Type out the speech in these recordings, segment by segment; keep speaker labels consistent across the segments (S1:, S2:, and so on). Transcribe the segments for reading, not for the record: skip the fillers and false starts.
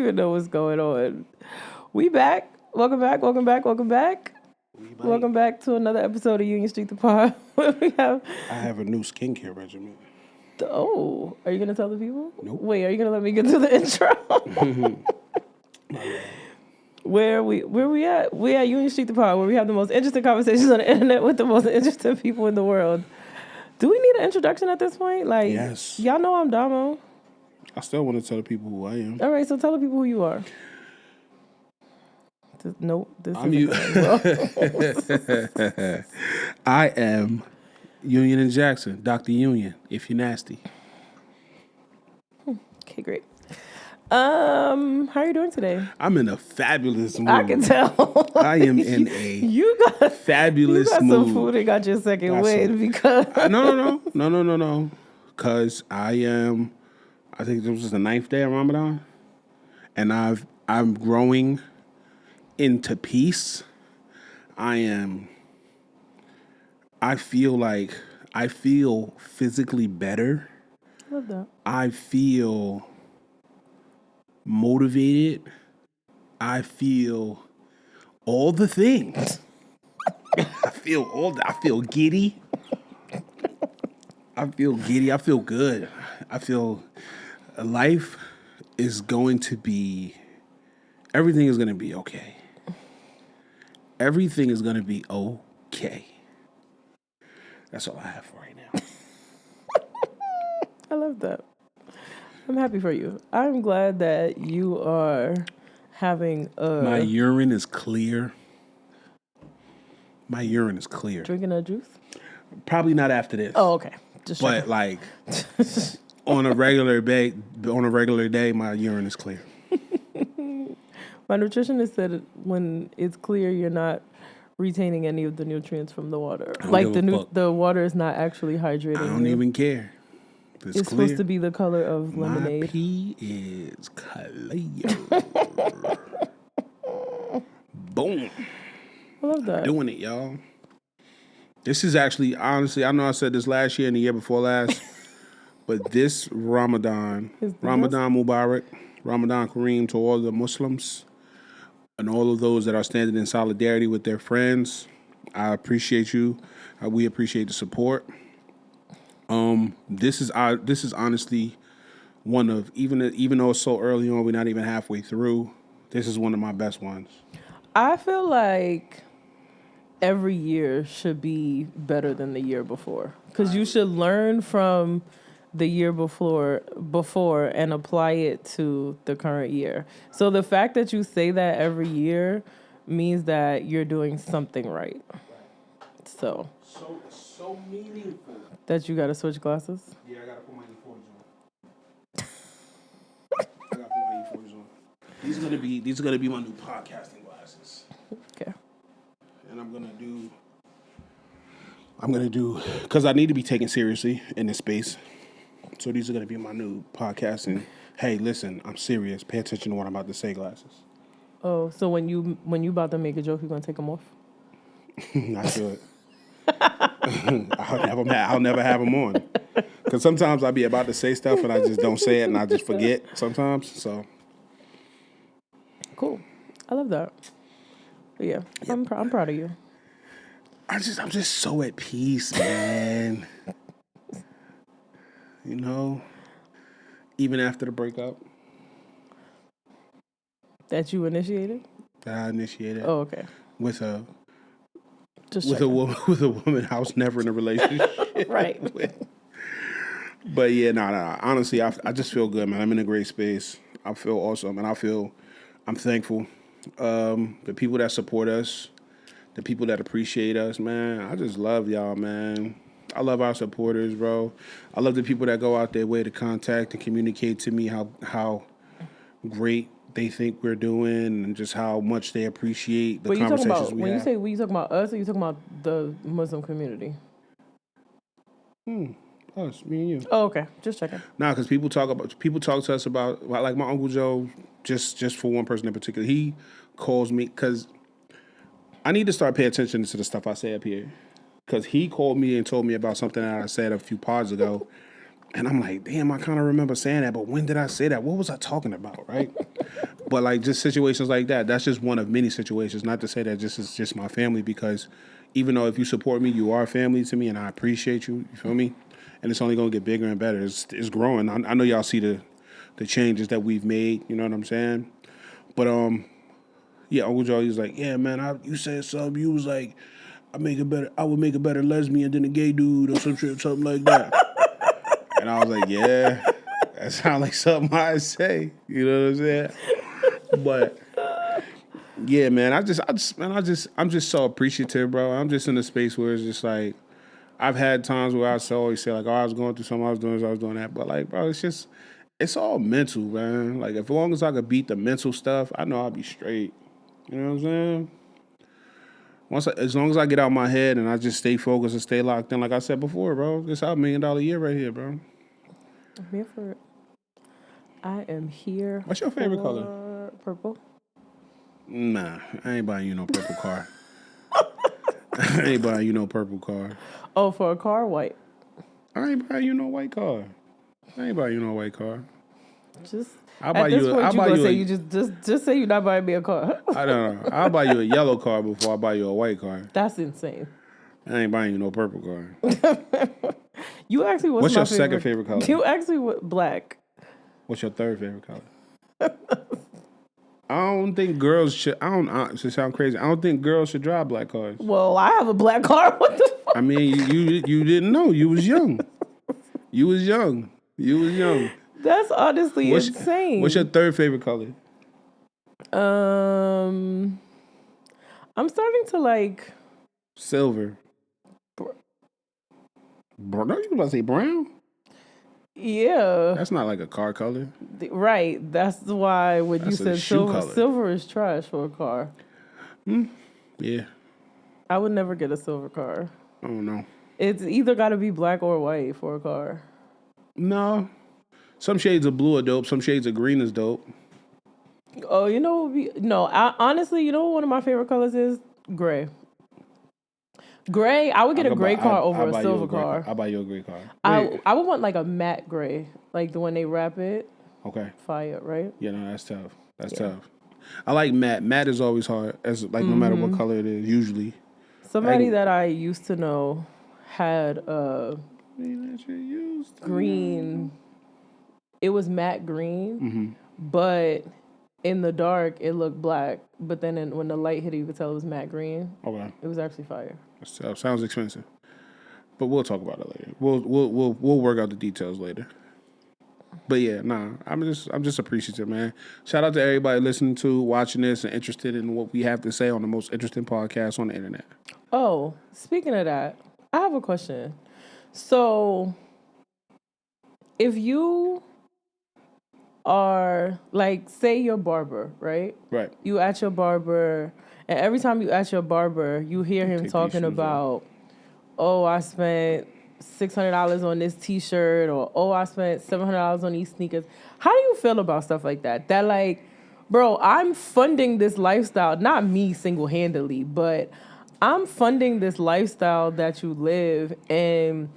S1: even know what's going on. We back. Welcome back. Welcome back. Welcome back. Welcome back to another episode of Union Street the Pod.
S2: I have a new skincare regimen.
S1: Oh, are you gonna tell the people?
S2: Nope.
S1: Wait, are you gonna let me get to the intro? Where we at? We at Union Street the Pod, where we have the most interesting conversations on the internet with the most interesting people in the world. Do we need an introduction at this point? Like,
S2: yes.
S1: Y'all know I'm Domo.
S2: I still want to tell the people who I am.
S1: All right, so tell the people who you are.
S2: I'm you. I am Union and Jackson, Dr. Union, if you're nasty.
S1: Okay, great. How are you doing today?
S2: I'm in a fabulous mood.
S1: I can tell.
S2: I am in a fabulous mood.
S1: You got some food and got your second wind because...
S2: No. Because I think this was the 9th day of Ramadan. And I'm growing into peace. I feel physically better.
S1: Love that.
S2: I feel motivated. I feel all the things. I feel giddy. I feel good. I feel life is going to be, everything is going to be okay. Everything is going to be okay. That's all I have for right now.
S1: I love that. I'm happy for you. I'm glad that you are having
S2: My urine is clear. Drinking
S1: a juice?
S2: Probably not after this.
S1: Oh, okay.
S2: But like on a regular day, my urine is clear.
S1: My nutritionist said when it's clear, you're not retaining any of the nutrients from the water. Like the water is not actually hydrating.
S2: I don't even care.
S1: It's supposed to be the color of lemonade.
S2: My pee is clear. Boom.
S1: I love that.
S2: Doing it, y'all. This is actually, honestly, I know I said this last year and the year before last, but this Ramadan Mubarak, Ramadan Kareem to all the Muslims and all of those that are standing in solidarity with their friends. I appreciate you. We appreciate the support. This is honestly one of, even though it's so early on, we're not even halfway through, this is one of my best ones.
S1: I feel like every year should be better than the year before, because you should learn from the year before and apply it to the current year. So the fact that you say that every year means that you're doing something right. So meaningful that you got to switch glasses.
S2: Yeah, I got to put my E40s on. These are gonna be my new podcasting glasses.
S1: Okay.
S2: And I'm gonna do because I need to be taken seriously in this space. So these are gonna be my new podcasting. Hey, listen, I'm serious. Pay attention to what I'm about to say, glasses.
S1: Oh, so when you about to make a joke, you're gonna take them off?
S2: I should. I'll never have them on. Because sometimes I'll be about to say stuff and I just don't say it and I just forget sometimes. So
S1: cool. I love that. But yeah, I'm proud of you.
S2: I'm just so at peace, man. You know, even after the breakup.
S1: That you initiated?
S2: That I initiated.
S1: Oh, okay.
S2: With a woman I was never in a relationship
S1: right.
S2: with. But yeah, no. Honestly, I just feel good, man. I'm in a great space. I feel awesome, and I'm thankful. The people that support us, the people that appreciate us, man. I just love y'all, man. I love our supporters, bro. I love the people that go out their way to contact and communicate to me how great they think we're doing and just how much they appreciate the conversations we have.
S1: When you say we, you talking about us or you talking about the Muslim community?
S2: Us, me and you.
S1: Oh, okay. Just checking.
S2: Nah, because people talk to us about, like my Uncle Joe, just for one person in particular, he calls me because I need to start paying attention to the stuff I say up here. Because he called me and told me about something that I said a few pods ago. And I'm like, damn, I kind of remember saying that, but when did I say that? What was I talking about, right? But like just situations like that, that's just one of many situations. Not to say that this is just my family, because even though if you support me, you are family to me, and I appreciate you. You feel me? And it's only gonna get bigger and better. It's growing. I know y'all see the changes that we've made. You know what I'm saying? But yeah, Uncle Joe, he was like, yeah, man, you said something. You was like, I would make a better lesbian than a gay dude or some shit, something like that. And I was like, yeah, that sounds like something I'd say. You know what I'm saying? But yeah, man, I'm just so appreciative, bro. I'm just in a space where it's just like, I've had times where always say like, oh, I was going through something, I was doing this, I was doing that. But like, bro, it's all mental, man. Like, as long as I could beat the mental stuff, I know I'll be straight. You know what I'm saying? As long as I get out my head and I just stay focused and stay locked in, like I said before, bro, it's our $1 million year right here, bro.
S1: I'm here for it. I am here.
S2: What's your favorite color?
S1: Purple.
S2: Nah, I ain't buying you no purple car. I ain't buying you no purple car.
S1: Oh, for a car, white.
S2: I ain't buying you no white car. I ain't buying you no white car.
S1: Just
S2: I'll buy
S1: at this
S2: you.
S1: point,
S2: I'll
S1: you
S2: buy
S1: gonna
S2: you.
S1: say you just say you're not buying me a car.
S2: I don't know. I'll buy you a yellow car before I buy you a white car.
S1: That's insane.
S2: I ain't buying you no purple car.
S1: You actually
S2: What's your second favorite color?
S1: You actually black.
S2: What's your third favorite color? I don't think girls should. To sound crazy, I don't think girls should drive black cars.
S1: Well, I have a black car. What the fuck?
S2: I mean, you didn't know. You was young. You was young.
S1: That's honestly insane.
S2: What's your third favorite color?
S1: I'm starting to like
S2: Silver. Bro, don't you about to say brown?
S1: Yeah.
S2: That's not like a car color.
S1: Right. That's why when you said silver,
S2: color.
S1: silver is trash for a car.
S2: Yeah.
S1: I would never get a silver car.
S2: I don't know.
S1: It's either got to be black or white for a car.
S2: No. Some shades of blue are dope. Some shades of green is dope.
S1: Oh, you know what honestly, you know what one of my favorite colors is? Gray. Gray, I would get a gray car over a silver car.
S2: I'll buy you a gray car.
S1: I would want like a matte gray, like the one they wrap it.
S2: Okay.
S1: Fire, right?
S2: Yeah, no, that's tough. That's tough. I like matte. Matte is always hard, as like no matter what color it is, usually.
S1: Somebody that I used to know had green. It was matte green, but in the dark it looked black. But then when the light hit it, you could tell it was matte green.
S2: Okay.
S1: It was actually fire.
S2: That's tough. Sounds expensive, but we'll talk about it later. We'll work out the details later. But yeah, I'm just appreciative, man. Shout out to everybody listening to, watching this, and interested in what we have to say on the most interesting podcast on the internet.
S1: Oh, speaking of that, I have a question. So, if you are like, say you're a barber, right?
S2: Right.
S1: You at your barber, and every time you at your barber, you hear him talking about, oh, I spent $600 on this T-shirt, or oh, I spent $700 on these sneakers. How do you feel about stuff like that? That like, bro, I'm funding this lifestyle, not me single-handedly, but I'm funding this lifestyle that you live, and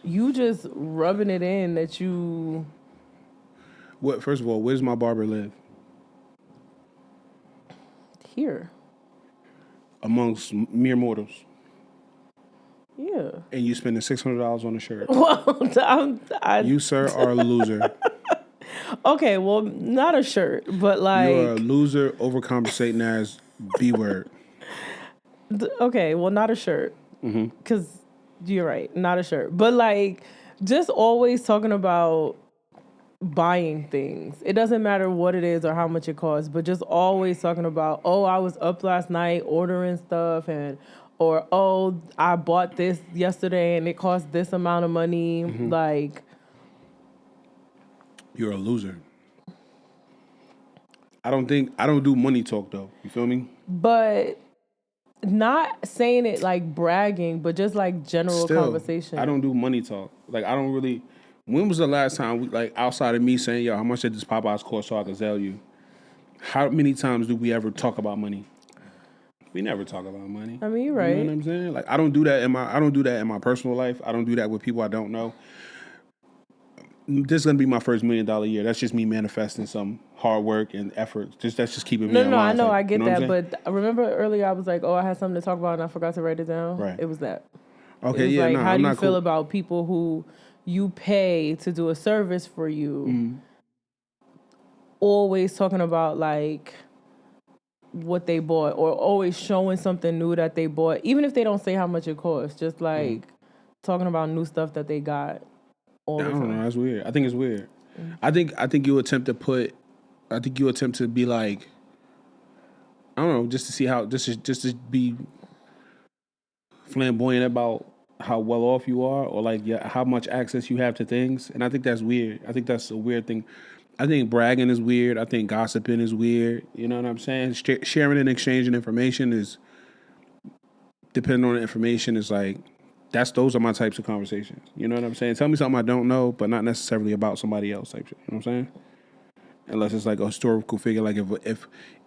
S1: you just rubbing it in that you.
S2: What? First of all, where does my barber live?
S1: Here.
S2: Amongst mere mortals.
S1: Yeah.
S2: And you spending $600 on a shirt.
S1: Well,
S2: you, sir, are a loser.
S1: Okay, well, not a shirt, but like.
S2: You're a loser, overcompensating as B-word.
S1: Okay, well, not a shirt. Because you're right, not a shirt. But like, just always talking about buying things. It doesn't matter what it is or how much it costs, but just always talking about, oh, I was up last night ordering stuff, or oh, I bought this yesterday and it cost this amount of money. Like,
S2: you're a loser. I don't do money talk though. You feel me?
S1: But not saying it like bragging, but just like general conversation.
S2: I don't do money talk. Like, I don't really. When was the last time like outside of me saying, yo, how much did this Popeyes cost so I can sell you? How many times do we ever talk about money? We never talk about money.
S1: I mean, you're right.
S2: You know what I'm saying? Like, I don't do that in my personal life. I don't do that with people I don't know. this is gonna be my first $1 million year. That's just me manifesting some hard work and effort. That's just keeping me
S1: No,
S2: in
S1: no, I
S2: line.
S1: know,
S2: Like,
S1: I
S2: you
S1: get
S2: know what I'm
S1: that.
S2: saying?
S1: But remember earlier I was like, oh, I had something to talk about and I forgot to write it down.
S2: Right.
S1: It was that. It
S2: Okay,
S1: was
S2: yeah,
S1: like,
S2: no,
S1: how
S2: I'm
S1: do you
S2: not
S1: feel
S2: cool.
S1: about people who you pay to do a service for you, always talking about like what they bought or always showing something new that they bought, even if they don't say how much it costs, just like talking about new stuff that they got all
S2: I
S1: the
S2: don't know.
S1: time.
S2: That's weird. I think it's weird. I think you attempt to put. I think you attempt to be like. I don't know, just to see how just to be flamboyant about how well off you are, or like how much access you have to things. And I think that's weird. I think that's a weird thing. I think bragging is weird. I think gossiping is weird. You know what I'm saying? Sharing and exchanging information is, depending on the information, is like those are my types of conversations. You know what I'm saying? Tell me something I don't know, but not necessarily about somebody else type shit. You know what I'm saying? Unless it's like a historical figure, like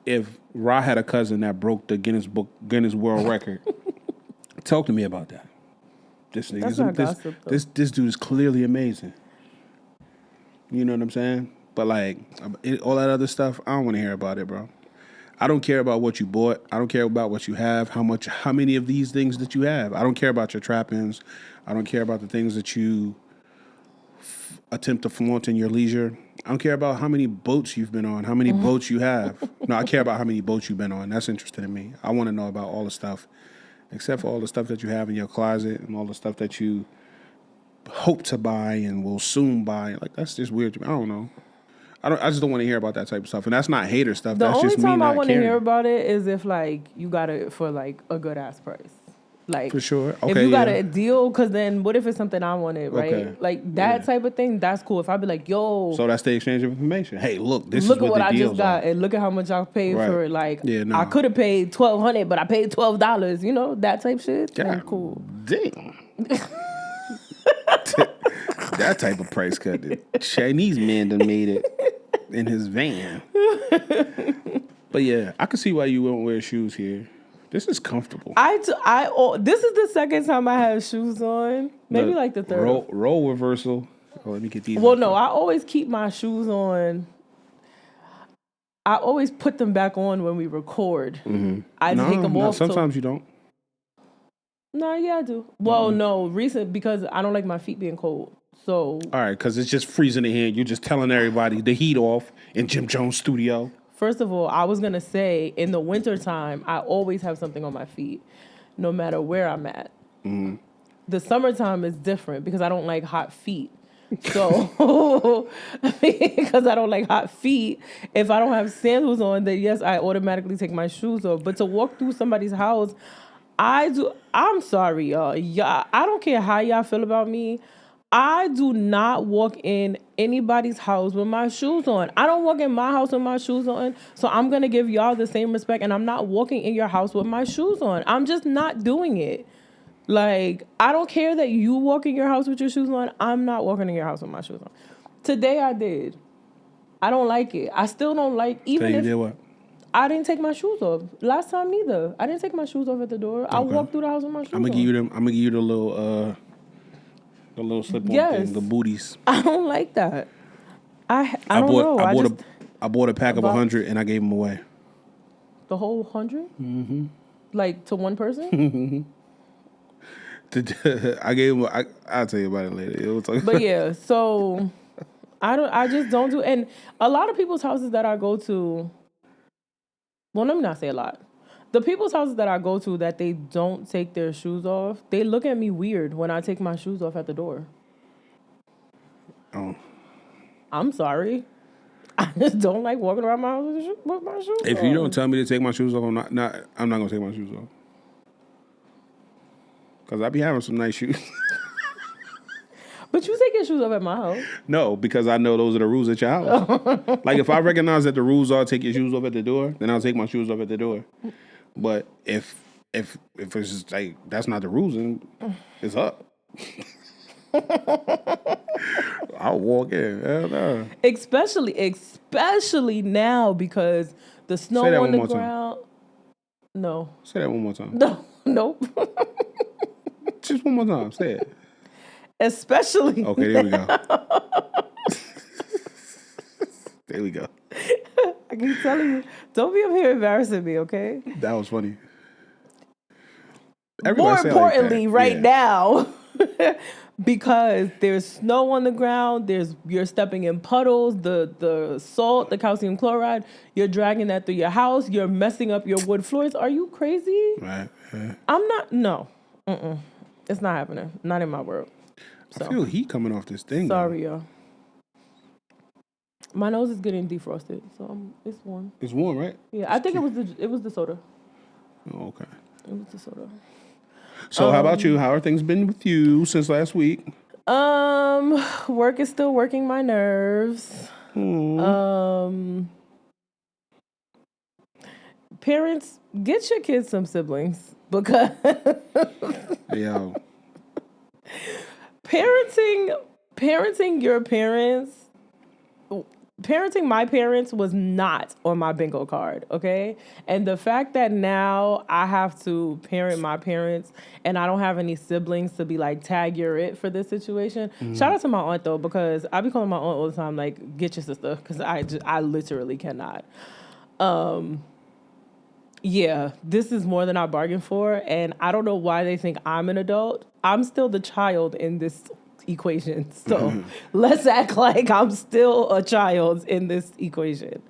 S2: if Ra had a cousin that broke the Guinness World Record, talk to me about that. This
S1: That's not
S2: nigga,
S1: gossip though.
S2: this dude is clearly amazing. You know what I'm saying? But like all that other stuff, I don't want to hear about it, bro. I don't care about what you bought. I don't care about what you have. How many of these things that you have. I don't care about your trappings. I don't care about the things that you attempt to flaunt in your leisure. I don't care about how many boats you've been on, how many boats you have. No, I care about how many boats you've been on. That's interesting to me. I want to know about all the stuff, except for all the stuff that you have in your closet and all the stuff that you hope to buy and will soon buy. Like, that's just weird to me. I don't know. I just don't want to hear about that type of stuff. And that's not hater stuff.
S1: The
S2: That's
S1: only
S2: just me
S1: time I
S2: not
S1: want to hear
S2: caring.
S1: about it is if like you got it for like a good ass price. Like
S2: For sure.
S1: if
S2: Okay,
S1: you got
S2: yeah.
S1: a deal, because then what if it's something I wanted, right?
S2: Okay.
S1: Like that type of thing, that's cool. If I be like, yo,
S2: So that's the exchange of information. Hey, look, this
S1: look
S2: is
S1: at
S2: what
S1: what
S2: the
S1: I just
S2: deals
S1: got
S2: are.
S1: and look at how much I paid
S2: Right.
S1: for it. Like
S2: Yeah, no.
S1: I could have paid $1,200, but I paid $12. You know that type shit. Then
S2: God
S1: cool.
S2: damn. That type of price cut. The Chinese man done made it in his van. But yeah, I can see why you won't wear shoes here. This is comfortable.
S1: This is the second time I have shoes on. Maybe
S2: Look,
S1: like the third.
S2: Roll reversal. Oh, let me get these.
S1: Well, no, I always keep my shoes on. I always put them back on when we record. I take them
S2: No,
S1: off.
S2: sometimes you don't.
S1: No, yeah, I do. Well, no, recent because I don't like my feet being cold. So
S2: All right, because it's just freezing in here. You're just telling everybody the heat off in Jim Jones' studio.
S1: first of all, I was gonna say in the wintertime, I always have something on my feet, no matter where I'm at. The summertime is different because I don't like hot feet. So, because I don't like hot feet, if I don't have sandals on, then yes, I automatically take my shoes off. But to walk through somebody's house, I do. I'm sorry, y'all. I don't care how y'all feel about me. I do not walk in anybody's house with my shoes on. I don't walk in my house with my shoes on. So I'm going to give y'all the same respect. And I'm not walking in your house with my shoes on. I'm just not doing it. Like, I don't care that you walk in your house with your shoes on. I'm not walking in your house with my shoes on. Today I did. I don't like it. I still don't like, even
S2: You
S1: if
S2: did what?
S1: I didn't take my shoes off. Last time neither. I didn't take my shoes off at the door. I
S2: Okay.
S1: walked through the house with my shoes
S2: I'm gonna
S1: on.
S2: give you the little slip on
S1: Yes.
S2: thing, the booties.
S1: I don't like that. I don't know.
S2: I bought a pack of
S1: about-
S2: 100 and I gave them away.
S1: The whole 100? Mm-hmm. Like to one person?
S2: I gave them. I'll tell you about it later.
S1: But yeah, so I just don't do. And a lot of people's houses that I go to, well, let me not say a lot. The people's houses that I go to that they don't take their shoes off, they look at me weird when I take my shoes off at the door.
S2: Oh.
S1: I'm sorry. I just don't like walking around my house with my shoes
S2: If
S1: on.
S2: you don't tell me to take my shoes off, I'm not gonna take my shoes off. Cause I be having some nice shoes.
S1: But you take your shoes off at my house.
S2: No, because I know those are the rules at your house. Like if I recognize that the rules are take your shoes off at the door, then I'll take my shoes off at the door. But if it's just like that's not the rules, then it's up. I'll walk in. Hell no.
S1: Especially now because the snow
S2: Say that
S1: on
S2: one
S1: the
S2: more time.
S1: ground. No.
S2: Say that one more time.
S1: No. Nope.
S2: Just one more time. Say it.
S1: Especially.
S2: Okay, there we go. Here we go.
S1: I keep telling you, don't be up here embarrassing me, okay?
S2: That was funny.
S1: More
S2: Everybody say it like
S1: importantly,
S2: that.
S1: right
S2: Yeah.
S1: now, because there's snow on the ground, you're stepping in puddles, the salt, the calcium chloride, you're dragging that through your house, you're messing up your wood floors. Are you crazy?
S2: Right. Yeah.
S1: I'm not. No, it's not happening. Not in my world.
S2: I
S1: So
S2: feel heat coming off this thing.
S1: sorry, y'all. My nose is getting defrosted, so it's warm.
S2: Though. It's warm, right?
S1: Yeah, I think it was the soda.
S2: Oh, okay.
S1: It was the soda.
S2: So how about you? How are things been with you since last week?
S1: Work is still working my nerves. Parents, get your kids some siblings because
S2: Yo.
S1: parenting your parents, parenting my parents was not on my bingo card, okay? And the fact that now I have to parent my parents and I don't have any siblings to be like, tag, you're it for this situation. Shout out to my aunt though, because I be calling my aunt all the time, like, get your sister, because I literally cannot. Yeah, this is more than I bargained for, and I don't know why they think I'm an adult. I'm still the child in this equation, so let's act like I'm still a child in this equation.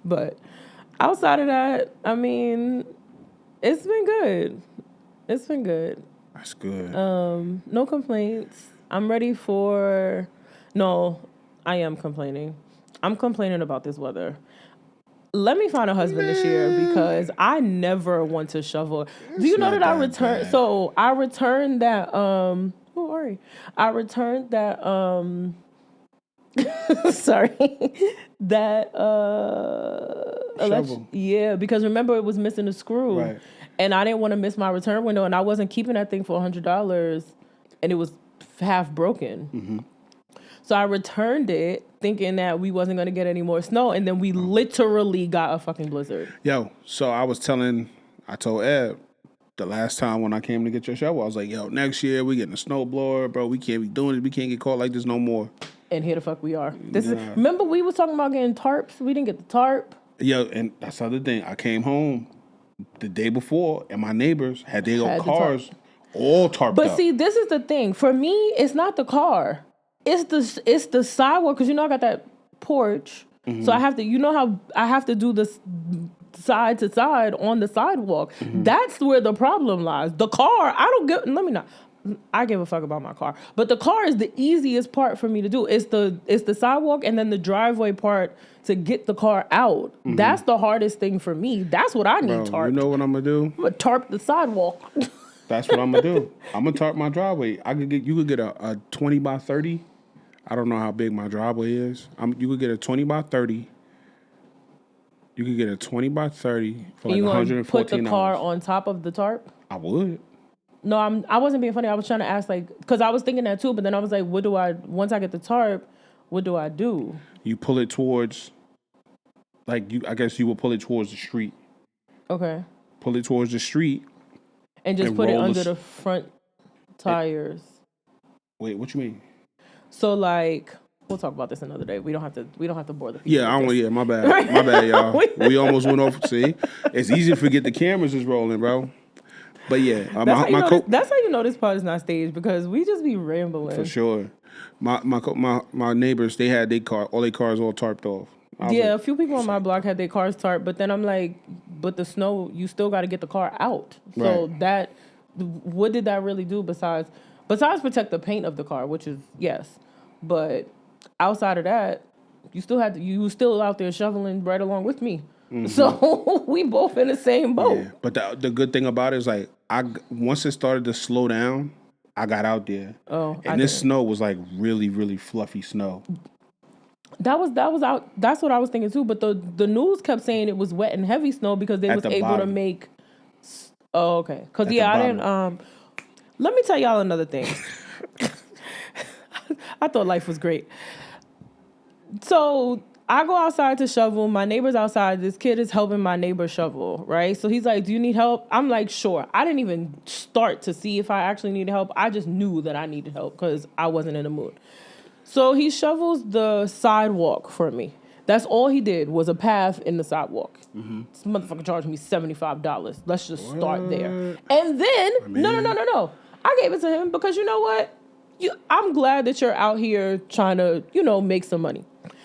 S1: But outside of that, I mean, it's been good. It's been good.
S2: That's good.
S1: No complaints. I'm ready for... No, I am complaining. I'm complaining about this weather. Let me find a husband this year because I never want to shovel. Do you know that I returned? So I returned that. Oh, Ari, I returned that. Sorry, that.
S2: Shovel.
S1: Yeah, because remember it was missing a screw,
S2: Right.
S1: and I didn't want to miss my return window, and I wasn't keeping that thing for $100, and it was half broken.
S2: Mm-hmm.
S1: So I returned it thinking that we wasn't going to get any more snow. And then we literally got a fucking blizzard.
S2: Yo, so I told Ed the last time when I came to get your shovel, I was like, yo, next year we getting a snowblower, bro. We can't be doing this. We can't get caught like this no more.
S1: And here the fuck we are. Remember we was talking about getting tarps? We didn't get the tarp.
S2: Yo, and that's the other thing. I came home the day before and my neighbors had their cars all tarped up.
S1: But see, this is the thing. For me, it's not the car. It's the sidewalk, because I got that porch. Mm-hmm. So I have to, how I have to do this side to side on the sidewalk. Mm-hmm. That's where the problem lies. The car, I give a fuck about my car. But the car is the easiest part for me to do. It's the sidewalk and then the driveway part to get the car out. Mm-hmm. That's the hardest thing for me. That's what I need tarp.
S2: You know what I'm gonna do?
S1: I'm gonna tarp the sidewalk.
S2: That's what I'm gonna do. I'm gonna tarp my driveway. You could get a 20 by 30. I don't know how big my driveway is. You could get a 20 by 30. You could get a 20 by 30 for like $114. You want to put
S1: the car on top of the tarp?
S2: I would.
S1: No, I wasn't being funny. I was trying to ask, like, because I was thinking that too, but then I was like, once I get the tarp, what do I do?
S2: You pull it towards, I guess you would pull it towards the street.
S1: Okay.
S2: Pull it towards the street.
S1: And just put it under the front tires.
S2: Wait, what you mean?
S1: So like, we'll talk about this another day. We don't have to bore the people.
S2: Yeah, my bad. My bad, y'all. We almost went off. See, it's easy to forget the cameras is rolling, bro. But yeah,
S1: that's how you know this part is not staged, because we just be rambling.
S2: For sure. My neighbors, they had all their cars all tarped off.
S1: Yeah, a few people on my block had their cars tarped, but then I'm like, but the snow, you still got to get the car out. So what did that really do besides protect the paint of the car, which is yes. But outside of that, you still out there shoveling right along with me. Mm-hmm. So we both in the same boat. Yeah.
S2: But the good thing about it is, like, once it started to slow down, I got out there. And this snow was like really, really fluffy snow.
S1: That was out. That's what I was thinking too. But the news kept saying it was wet and heavy snow because they was able to make. Oh, okay. Because I didn't. Let me tell y'all another thing. I thought life was great. So I go outside to shovel. My neighbor's outside. This kid is helping my neighbor shovel, right? So he's like, do you need help? I'm like, sure. I didn't even start to see if I actually needed help. I just knew that I needed help because I wasn't in the mood. So he shovels the sidewalk for me. That's all he did was a path in the sidewalk. This motherfucker charged me $75. Let's just start there. And then, no. I gave it to him because you know what? I'm glad that you're out here trying to, make some money.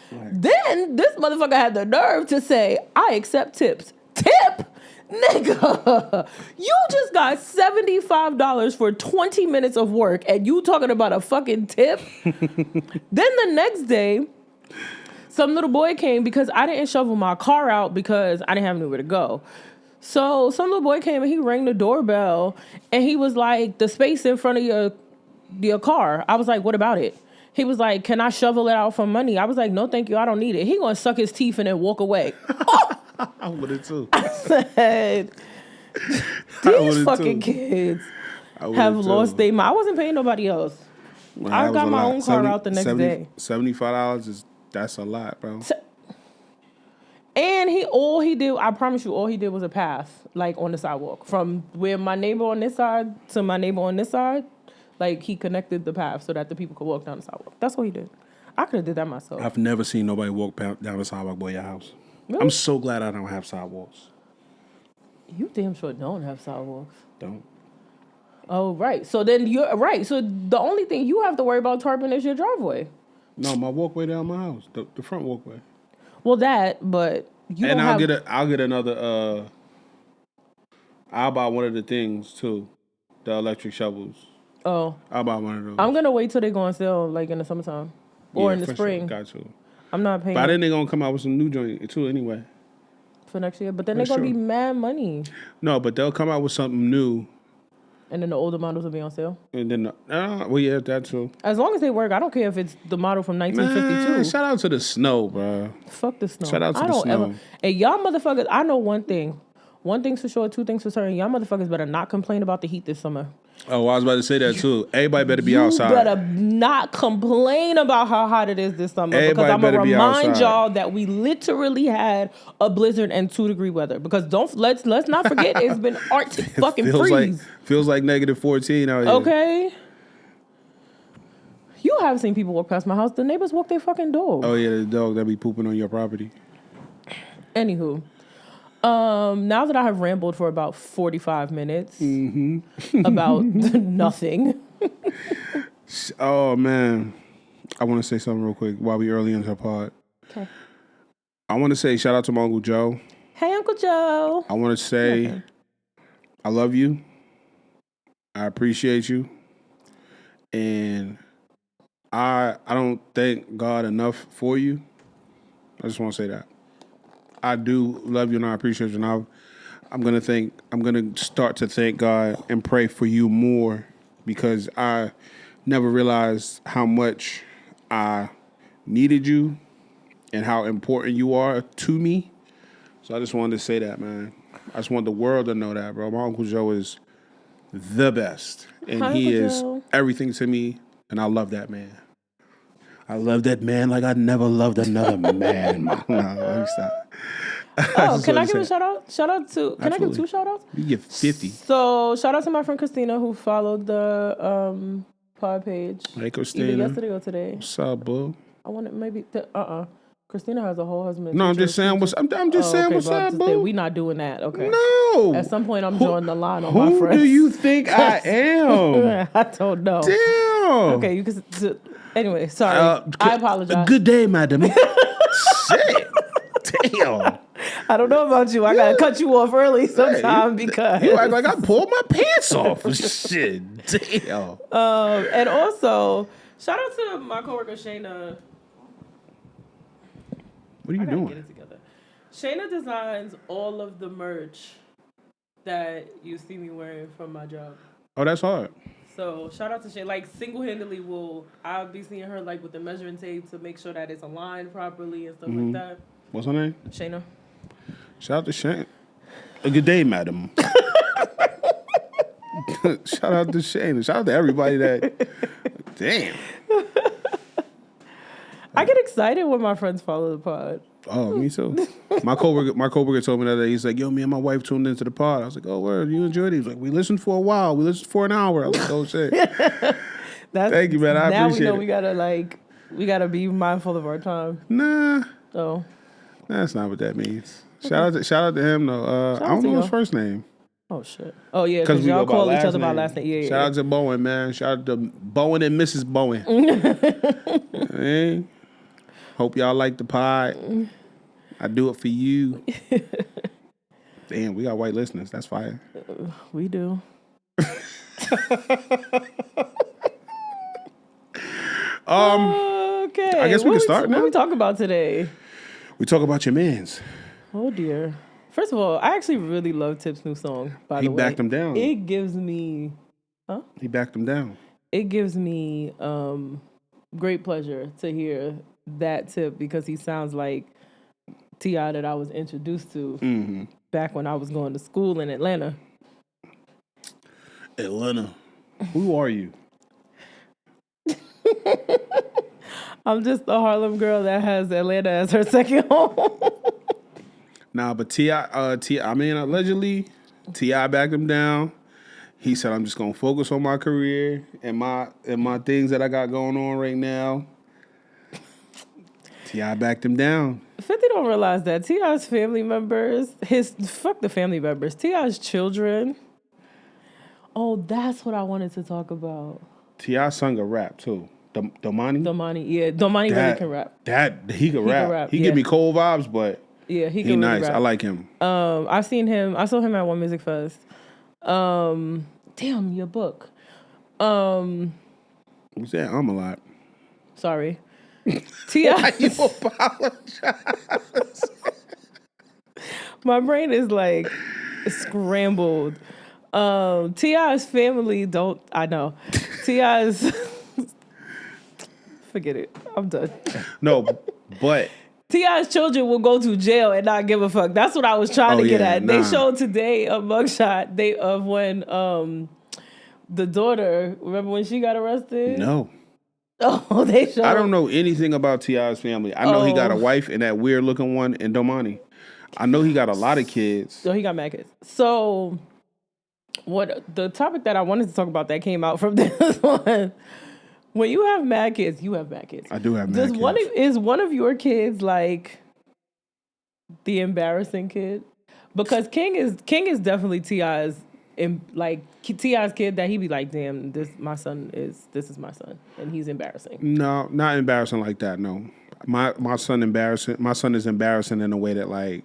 S1: Right. Then this motherfucker had the nerve to say, I accept tips. Tip? Nigga, you just got $75 for 20 minutes of work and you talking about a fucking tip? Then the next day, some little boy came because I didn't shovel my car out because I didn't have anywhere to go. So some little boy came and he rang the doorbell and he was like, the space in front of your car. I was like, what about it? He was like, can I shovel it out for money? I was like, no, thank you. I don't need it. He gonna suck his teeth and then walk away.
S2: I would have too.
S1: I said, these fucking kids have lost their mind. I wasn't paying nobody else.
S2: Man,
S1: I got my own car out the next day.
S2: $75 that's a lot, bro.
S1: And I promise you, all he did was a path, like on the sidewalk. From where my neighbor on this side to my neighbor on this side, like he connected the path so that the people could walk down the sidewalk. That's all he did. I could have did that myself.
S2: I've never seen nobody walk down the sidewalk by your house. Really? I'm so glad I don't have sidewalks.
S1: You damn sure don't have sidewalks.
S2: Don't.
S1: Oh, right. So then you're right. So the only thing you have to worry about tarping is your driveway.
S2: No, my walkway down my house, the front walkway.
S1: Well, but you
S2: and
S1: don't
S2: I'll get another. I'll buy one of the things too, the electric shovels.
S1: Oh,
S2: I'll buy one of those.
S1: I'm gonna wait till they go on sale, like in the summertime or in the spring.
S2: Sure. Got to.
S1: I'm not paying.
S2: But then they're gonna come out with some new joint too, anyway.
S1: For next year, but then they're gonna be mad money.
S2: No, but they'll come out with something new.
S1: And then the older models will be on sale.
S2: And then, yeah, that too.
S1: As long as they work, I don't care if it's the model from 1952.
S2: Man, shout out to the snow, bro.
S1: Fuck the snow.
S2: Shout out to the snow.
S1: Hey, y'all motherfuckers, I know one thing. One thing's for sure, two things for certain. Y'all motherfuckers better not complain about the heat this summer.
S2: Oh, I was about to say that too. Everybody better be outside.
S1: You better not complain about how hot it is this summer. Because I'm going to remind y'all that we literally had a blizzard and 2-degree weather. Because let's not forget, it's been Arctic fucking freeze.
S2: Feels like -14 out here.
S1: Okay. You haven't seen people walk past my house. The neighbors walk their fucking dog.
S2: Oh, yeah, the dog that be pooping on your property.
S1: Anywho. Now that I have rambled for about 45 minutes about nothing.
S2: Oh, man. I want to say something real quick while we early into the pod.
S1: Okay.
S2: I want to say shout out to my Uncle Joe.
S1: Hey, Uncle Joe.
S2: I want to say I love you. I appreciate you. And I don't thank God enough for you. I just want to say that. I do love you and I appreciate you. And I'm gonna start to thank God and pray for you more because I never realized how much I needed you and how important you are to me. So I just wanted to say that, man. I just want the world to know that, bro. My Uncle Joe is the best. And
S1: Hi,
S2: he
S1: Uncle
S2: is
S1: Joe.
S2: Everything to me. And I love that man. I love that man like I never loved another man. No, let me stop.
S1: Oh, can I give a shout out? Shout out to, can I give 2 shout outs?
S2: You give 50.
S1: So, shout out to my friend Christina who followed the pod page.
S2: Hey, Christina.
S1: Either yesterday or today.
S2: What's up, boo?
S1: I want to maybe, Christina has a whole husband.
S2: No, I'm just saying what's up, boo.
S1: We not doing that, okay.
S2: No.
S1: At some point, I'm drawing the line on my friends.
S2: Who do you think I am?
S1: I don't know.
S2: Damn.
S1: Okay, you can. Anyway, sorry. I apologize.
S2: Good day, madam. Shit. Damn.
S1: I don't know about you. I gotta cut you off early sometime because
S2: you act like I pulled my pants off. Shit. Damn.
S1: And also, shout out to my coworker Shayna.
S2: What are you doing?
S1: Get it together. Shayna designs all of the merch that you see me wearing from my job.
S2: Oh, that's hard.
S1: So shout out to Shayna. Like single-handedly, I'll be seeing her like with the measuring tape to make sure that it's aligned properly and stuff like that.
S2: What's her name?
S1: Shayna.
S2: Shout out to Shayna. A good day, madam. Shout out to Shayna. Shout out to everybody that. Damn.
S1: I get excited when my friends follow the pod.
S2: Oh, me too. My coworker told me that day. He's like, "Yo, me and my wife tuned into the pod." I was like, "Oh, word, you enjoyed it?" He was like, "We listened for a while. We listened for an hour." I was like, "Oh shit." Thank you, man. I appreciate it.
S1: Now we know we gotta be mindful of our time.
S2: Nah.
S1: So
S2: That's not what that means. Shout out to him though.
S1: Shout
S2: I
S1: out
S2: don't
S1: to
S2: know his
S1: y'all.
S2: first name.
S1: Oh shit. Oh yeah,
S2: Because
S1: because
S2: we go
S1: y'all
S2: by
S1: call each
S2: last
S1: other by
S2: name.
S1: last name. Yeah,
S2: Shout out to Bowen, man. Shout out to Bowen and Mrs. Bowen. Hey, hope y'all like the pod. I do it for you. Damn, we got white listeners. That's fire.
S1: We do. Okay.
S2: I guess we can start
S1: What
S2: now.
S1: we talk about today?
S2: We talk about your mans.
S1: Oh dear. First of all, I actually really love Tip's new song. By
S2: He
S1: the way,
S2: backed him down.
S1: It gives me,
S2: He backed him down.
S1: it gives me great pleasure to hear that Tip because he sounds like T.I. that I was introduced to back when I was going to school in Atlanta.
S2: Atlanta. Who are you?
S1: I'm just a Harlem girl that has Atlanta as her second home.
S2: Nah, but allegedly, T.I. backed him down. He said, I'm just gonna focus on my career and my things that I got going on right now. T.I. backed him down.
S1: 50 don't realize that T.I.'s family members, fuck the family members, T.I.'s children. Oh, that's what I wanted to talk about.
S2: T.I. sung a rap too. Domani?
S1: Domani, yeah. Domani really can rap.
S2: He can rap. He give me cold vibes, but
S1: yeah, he
S2: can
S1: really
S2: nice.
S1: rap.
S2: I like him.
S1: I saw him at One Music Fest. Damn, your book.
S2: Who's that? I'm a lot.
S1: Sorry. T.I.
S2: You apologize.
S1: My brain is like scrambled. T.I.'s family I know. T.I.'s forget it. I'm done.
S2: No, but
S1: T.I.'s children will go to jail and not give a fuck. That's what I was trying to get at.
S2: Nah.
S1: They showed today a mugshot of when the daughter, remember when she got arrested?
S2: No.
S1: Oh, they showed.
S2: I don't know anything about T.I.'s family. I know he got a wife and that weird looking one in Domani. I know he got a lot of kids.
S1: So he got mad kids. So what the topic that I wanted to talk about that came out from this one. When you have mad kids, you have mad kids.
S2: I do have mad kids.
S1: Is one of your kids like the embarrassing kid? Because King is definitely T.I.'s T.I.'s kid that he be like, damn, this is my son, and he's embarrassing.
S2: No, not embarrassing like that. No, my son embarrassing. My son is embarrassing in a way that like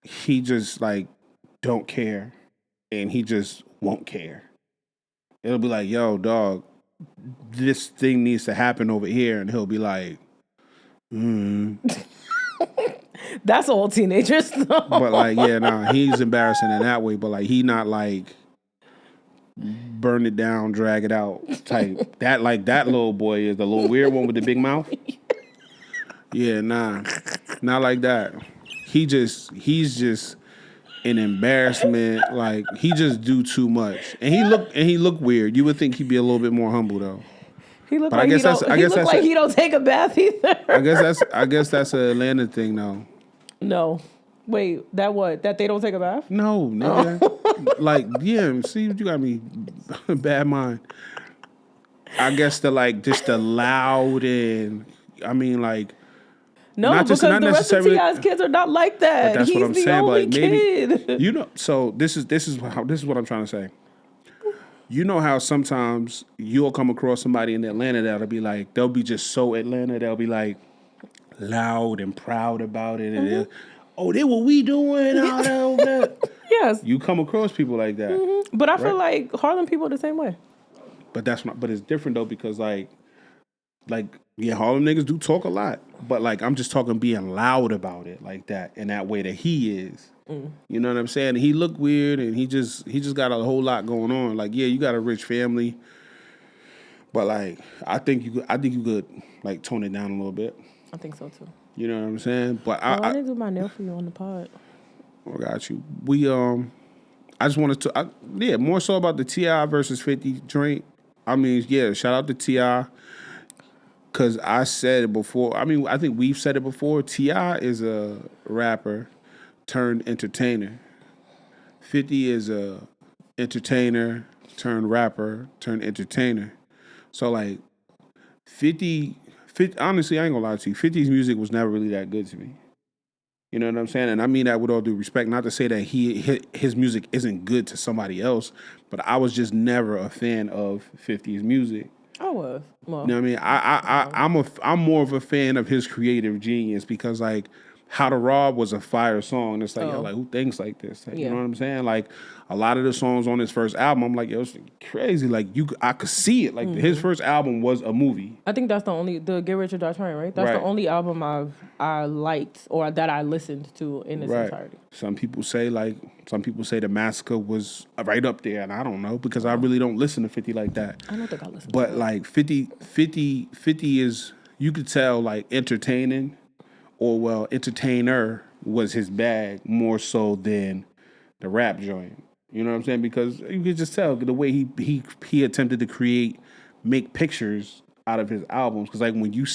S2: he just like don't care, and he just won't care. It'll be like, yo, dog, this thing needs to happen over here, and he'll be like,
S1: That's all teenagers though.
S2: But like, yeah, nah, he's embarrassing in that way. But like, he not like burn it down, drag it out type. That little boy is the little weird one with the big mouth. Yeah, nah, not like that. He's just an embarrassment. Like he just do too much, and he look weird. You would think he'd be a little bit more humble though.
S1: He look like he don't take a bath either.
S2: I guess that's a Atlanta thing though.
S1: No. Wait, that they don't take a bath?
S2: No, nigga. Like, yeah, see, you got me bad mind. I guess the loud and I mean like
S1: no, because the rest of T.I.'s kids are not like that.
S2: But that's
S1: He's
S2: what I'm
S1: the
S2: saying.
S1: only
S2: But like maybe
S1: kid.
S2: So this is what I'm trying to say. You know how sometimes you'll come across somebody in Atlanta that'll be like they'll be just so Atlanta. They'll be like loud and proud about it. And they what we doing? All that.
S1: Yes.
S2: You come across people like that.
S1: But I feel like Harlem people are the same way.
S2: But but it's different though because like yeah, Harlem niggas do talk a lot. But like I'm just talking being loud about it like that in that way that he is. You know what I'm saying? And he look weird and he just got a whole lot going on. Like, yeah, you got a rich family. But like I think you could like tone it down a little bit.
S1: I think so too.
S2: You know what I'm saying? But
S1: I didn't do my nail for you on the pod.
S2: I got you. We I just wanted to more so about the T.I. versus 50 joint. I mean, yeah, shout out to T.I. Cause I said it before. I mean, I think we've said it before. T.I. is a rapper turned entertainer. 50 is a entertainer turned rapper turned entertainer. So like 50 honestly, I ain't gonna lie to you. 50's music was never really that good to me. You know what I'm saying? And I mean that with all due respect. Not to say that his music isn't good to somebody else, but I was just never a fan of 50's music.
S1: I was.
S2: You know
S1: Well,
S2: what I mean? I'm more of a fan of his creative genius because like How to Rob was a fire song. It's like, yo,
S1: oh,
S2: like who thinks like this? Like, you
S1: yeah.
S2: know what I'm saying? Like a lot of the songs on his first album, I'm like, yo, it's crazy. Like I could see it. Like his first album was a movie.
S1: I think that's the Get Rich or Die Trying, right? That's the
S2: Right.
S1: only album I liked or that I listened to in its
S2: Right.
S1: entirety.
S2: Some people say the Massacre was right up there, and I don't know because I really don't listen to 50 like that.
S1: I don't think I listened to
S2: But
S1: it.
S2: like 50 is, you could tell, like entertaining, or well, entertainer was his bag more so than the rap joint. You know what I'm saying? Because you could just tell the way he attempted to make pictures out of his albums. Because like when you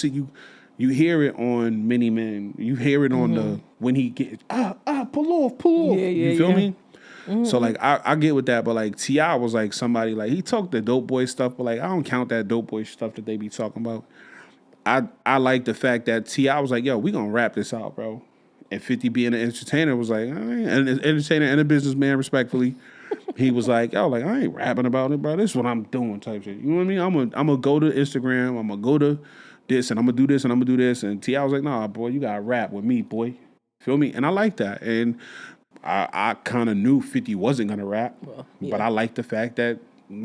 S2: hear it on Many Men, you hear it on the when he gets pull off.
S1: Yeah,
S2: You feel
S1: yeah,
S2: me? So like I get with that, but like T.I. was like somebody like he talked the dope boy stuff, but like I don't count that dope boy stuff that they be talking about. I like the fact that T.I. was like, yo, we gonna wrap this out, bro. And 50 being an entertainer was like, all right, an entertainer and a businessman, respectfully. He was like, yo, like I ain't rapping about it, bro. This is what I'm doing, type shit. You know what I mean? I'm gonna go to Instagram. I'm gonna go to this, and I'm gonna do this, and I'm gonna do this. And T.I. was like, nah, boy, you gotta rap with me, boy. Feel me? And I like that. And I kind of knew 50 wasn't gonna rap,
S1: Well,
S2: but
S1: yeah.
S2: I like the fact that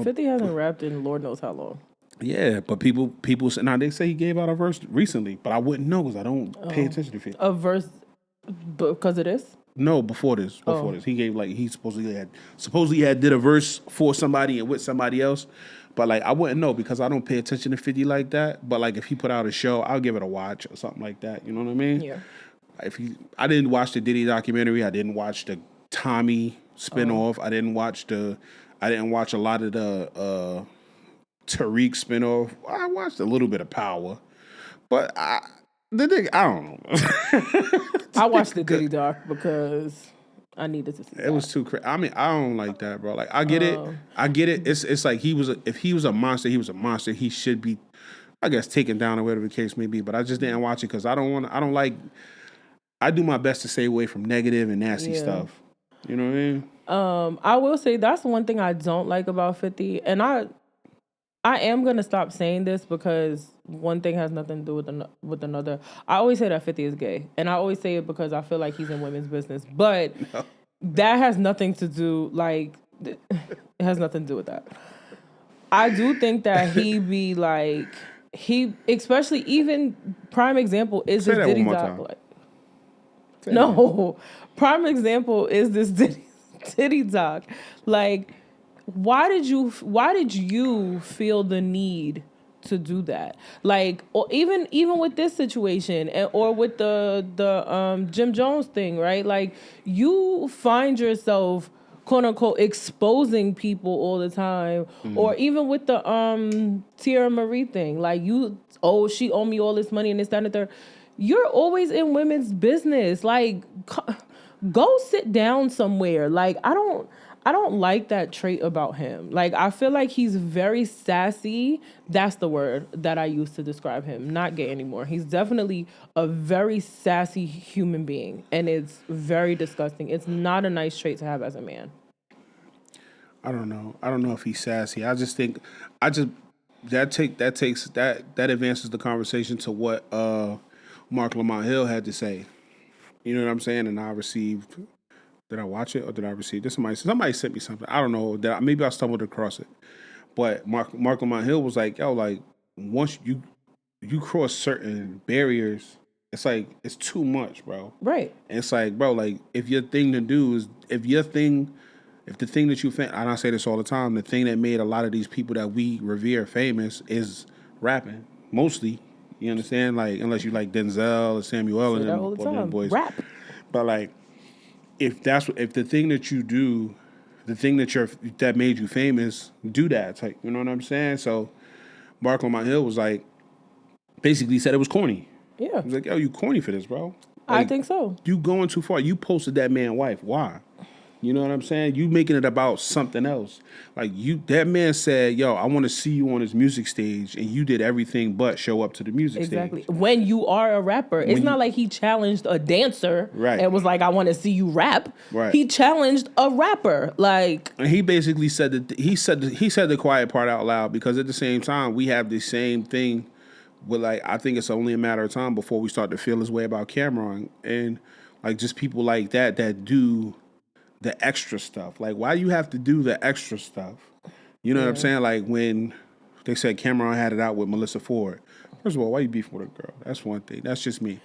S1: 50 hasn't rapped in Lord knows how long.
S2: yeah. But people say, now they say he gave out a verse recently, but I wouldn't know because I don't pay attention to 50.
S1: A verse because of this?
S2: No, before this, he gave like he supposedly had did a verse for somebody and with somebody else, but like I wouldn't know because I don't pay attention to 50 like that. But like if he put out a show, I'll give it a watch or something like that. You know what I mean?
S1: Yeah.
S2: I didn't watch the Diddy documentary. I didn't watch the Tommy spinoff. I didn't watch a lot of the Tariq spinoff. I watched a little bit of Power, but I don't know.
S1: I watched the Diddy doc because I needed to see
S2: It was too crazy. I mean, I don't like that, bro. Like, I get it. I get it. It's like if he was a monster, he was a monster. He should be, I guess, taken down or whatever the case may be. But I just didn't watch it because I don't like. I do my best to stay away from negative and nasty stuff. You know what I mean?
S1: I will say that's one thing I don't like about 50, and I am gonna stop saying this because one thing has nothing to do with another. I always say that 50 is gay, and I always say it because I feel like he's in women's business, but that has nothing to do it has nothing to do with that. I do think that he especially even prime example is
S2: Say
S1: this
S2: that one
S1: Diddy
S2: more
S1: doc.
S2: time.
S1: Like, no, prime example is this Diddy doc. Like, why did you feel the need to do that? Like, or even with this situation or with the Jim Jones thing, right? Like, you find yourself quote unquote exposing people all the time, or even with the Tierra Marie thing, like she owed me all this money and this, that, and the third. You're always in women's business. Like, go sit down somewhere. Like, I don't like that trait about him. Like, I feel like he's very sassy. That's the word that I use to describe him. Not gay anymore. He's definitely a very sassy human being, and it's very disgusting. It's not a nice trait to have as a man.
S2: I don't know. I don't know if he's sassy. I just think that advances the conversation to what Mark Lamont Hill had to say. You know what I'm saying? And I received. Did I watch it or did I receive this? Somebody sent me something. I don't know. Maybe I stumbled across it. But Mark Lamont Hill was like, yo, like once you cross certain barriers, it's like it's too much, bro.
S1: Right.
S2: And it's like, bro, like if your thing to do is if the thing that and I say this all the time, the thing that made a lot of these people that we revere famous is rapping, mostly. You understand? Like unless you like Denzel or Samuel
S1: Say
S2: and
S1: that
S2: them,
S1: all the
S2: or them
S1: time.
S2: boys.
S1: Rap.
S2: But like if the thing that you do, the thing that made you famous, do that. It's like, you know what I'm saying? So Mark Lamont Hill was like, basically said it was corny.
S1: Yeah.
S2: He was like, yo, you corny for this, bro.
S1: I
S2: Like,
S1: think so.
S2: you going too far. You posted that man's wife. Why? You You know what I'm saying? You making it about something else. Like that man said, "Yo, I want to see you on his music stage," and you did everything but show up to the music
S1: Exactly.
S2: stage.
S1: When you are a rapper, it's not like he challenged a dancer
S2: Right.
S1: and was like, "I want to see you rap."
S2: Right.
S1: He challenged a rapper. Like,
S2: And he basically said that he said the quiet part out loud because at the same time we have the same thing. With like, I think it's only a matter of time before we start to feel this way about Cameron and like just people like that do the extra stuff. Like, why do you have to do the extra stuff? You know what I'm saying? Like when they said Cameron had it out with Melissa Ford. First of all, why you beefing with a girl? That's one thing. That's just me.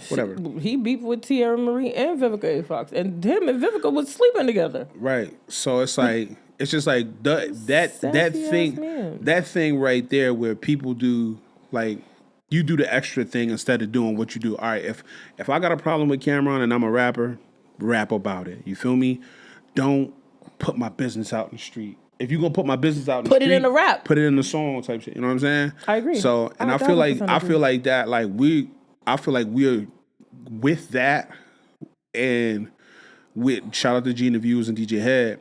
S2: Whatever.
S1: he beefed with Tierra Marie and Vivica A. Fox, and him and Vivica was sleeping together.
S2: Right. So it's like it's just like that
S1: Sassy-ass man.
S2: thing right there where people do like you do the extra thing instead of doing what you do. All right, if I got a problem with Cameron and I'm a rapper, rap about it. You feel me? Don't put my business out in the street. If you're gonna put my business out in the street,
S1: Put it in a rap.
S2: Put it in the song type shit. You know what I'm saying?
S1: I agree.
S2: So and I feel like that I feel like we're with that and with shout out to Gina Views and DJ Head.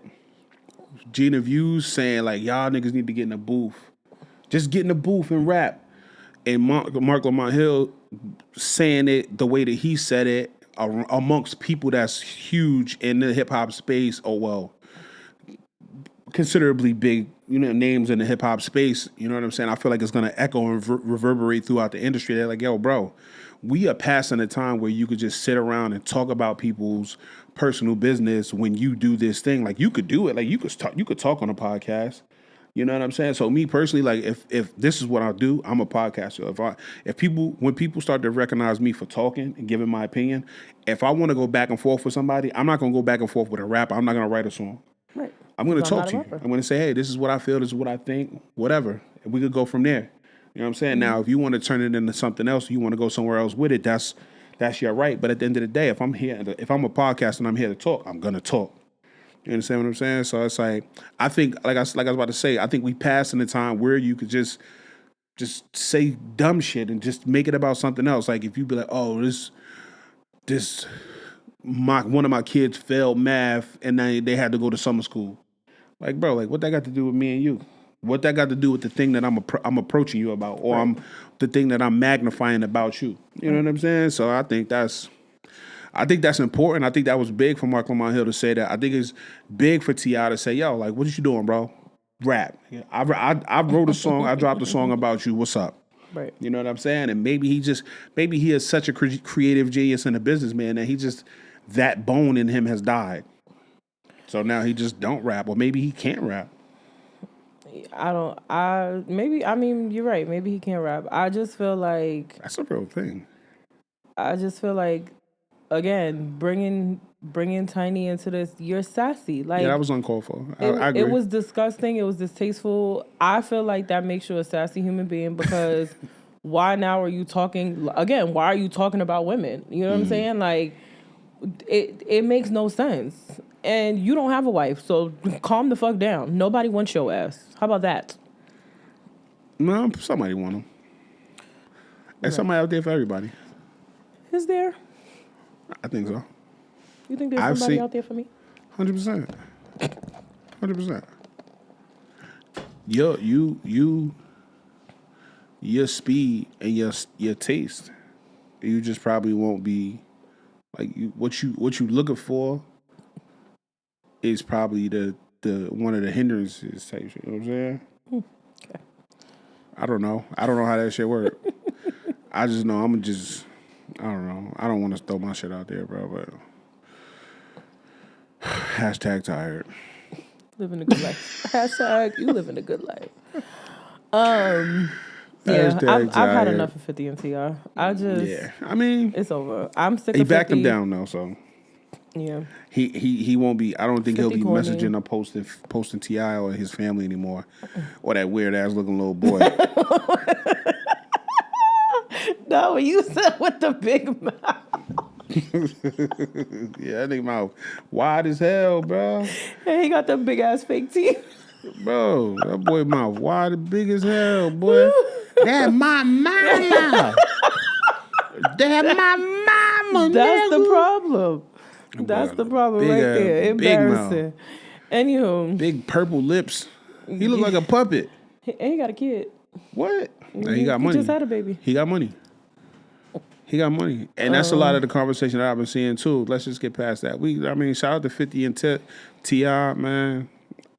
S2: Gina Views saying like y'all niggas need to get in the booth. Just get in the booth and rap. And Mark Lamont Hill saying it the way that he said it amongst people that's huge in the hip hop space. Oh well, considerably big, names in the hip hop space. You know what I'm saying? I feel like it's gonna echo and reverberate throughout the industry. They're like, yo, bro, we are passing a time where you could just sit around and talk about people's personal business when you do this thing. Like you could do it. Like you could talk on a podcast. You know what I'm saying? So me personally, like if this is what I do, I'm a podcaster. When people start to recognize me for talking and giving my opinion, if I want to go back and forth with somebody, I'm not gonna go back and forth with a rapper. I'm not gonna write a song.
S1: Right.
S2: I'm gonna talk to you. I'm gonna say, hey, this is what I feel, this is what I think, whatever. And we could go from there. You know what I'm saying? Now, if you want to turn it into something else, you want to go somewhere else with it, that's your right. But at the end of the day, if I'm a podcast and I'm here to talk, I'm gonna talk. You understand what I'm saying? So it's like I think, like I was about to say, I think we passed in the time where you could just say dumb shit and just make it about something else. Like if you be like, oh, one of my kids failed math and they had to go to summer school. Like, bro, like what that got to do with me and you? What that got to do with the thing that I'm approaching you about, or I'm the thing that I'm magnifying about you? You know what I'm saying? So I think that's important. I think that was big for Mark Lamont Hill to say that. I think it's big for T.I. to say, yo, like, what you doing, bro? Rap. I wrote a song. I dropped a song about you. What's up?
S1: Right.
S2: You know what I'm saying? And maybe he is such a creative genius and a businessman that he just, that bone in him has died. So now he just don't rap. Or maybe he can't rap.
S1: You're right. Maybe he can't rap. I just feel like.
S2: That's a real thing.
S1: I just feel like, again, bringing Tiny into this, you're sassy. Like,
S2: yeah, that was uncalled for. I agree.
S1: It was disgusting. It was distasteful. I feel like that makes you a sassy human being because why now are you talking, again, why are you talking about women? You know what I'm saying? Like, it makes no sense. And you don't have a wife, so calm the fuck down. Nobody wants your ass. How about that?
S2: No, somebody want him. There's somebody out there for everybody.
S1: Is there?
S2: I think so.
S1: You think there's somebody out there for me?
S2: 100%. 100%. Your speed and your taste, you just probably won't be like what you looking for is probably the one of the hindrances type shit. You know what I'm saying?
S1: Okay.
S2: I don't know how that shit work. I just know I don't know. I don't want to throw my shit out there, bro, but hashtag tired.
S1: Living a good life. Hashtag you living a good life. Yeah, I've had enough of 50 and TR.
S2: I mean,
S1: it's over. I'm sick of 50.
S2: He backed him down though, so
S1: yeah.
S2: He won't be. I don't think he'll be
S1: corny.
S2: messaging or posting T.I. or his family anymore, or that weird ass looking little boy.
S1: No, you said with the big mouth.
S2: Yeah, that nigga mouth wide as hell, bro.
S1: And he got the big ass fake teeth.
S2: Bro, that boy mouth wide and big as hell, boy. That's my mama. That's my mama.
S1: That's
S2: nigga.
S1: the problem.
S2: That boy
S1: That's
S2: got
S1: the
S2: a
S1: problem
S2: big
S1: right
S2: ass,
S1: there.
S2: big mouth,
S1: Embarrassing. Anywho,
S2: big purple lips. He look like a puppet.
S1: and he got a kid.
S2: What? Nah, he got
S1: He
S2: money.
S1: just had a baby.
S2: He got money. He got money, and that's a lot of the conversation that I've been seeing too. Let's just get past that. I mean, shout out to 50 and Ti, man.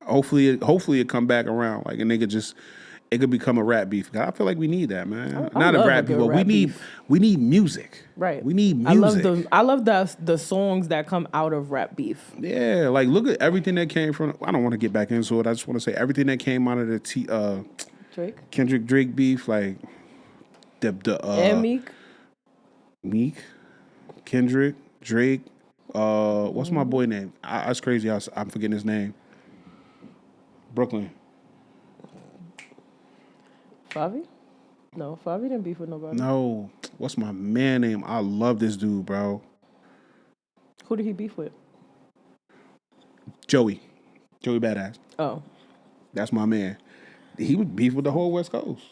S2: Hopefully it come back around. Like a nigga just, it could become a rap beef. I feel like we need that, man.
S1: I
S2: Not a
S1: love
S2: rap
S1: a
S2: beef,
S1: good
S2: but
S1: rap beef.
S2: we need music.
S1: Right.
S2: We need music.
S1: I love the songs that come out of rap beef.
S2: Yeah, like look at everything that came from. I don't want to get back into it. I just want to say everything that came out of the
S1: Drake
S2: Kendrick Drake beef, like the
S1: and
S2: Meek, Kendrick, Drake. What's my boy name? That's crazy. I'm forgetting his name. Brooklyn.
S1: Favi? No, Favi didn't beef with nobody.
S2: No, what's my man name? I love this dude, bro.
S1: Who did he beef with?
S2: Joey Badass.
S1: Oh,
S2: That's my man. He was beef with the whole West Coast.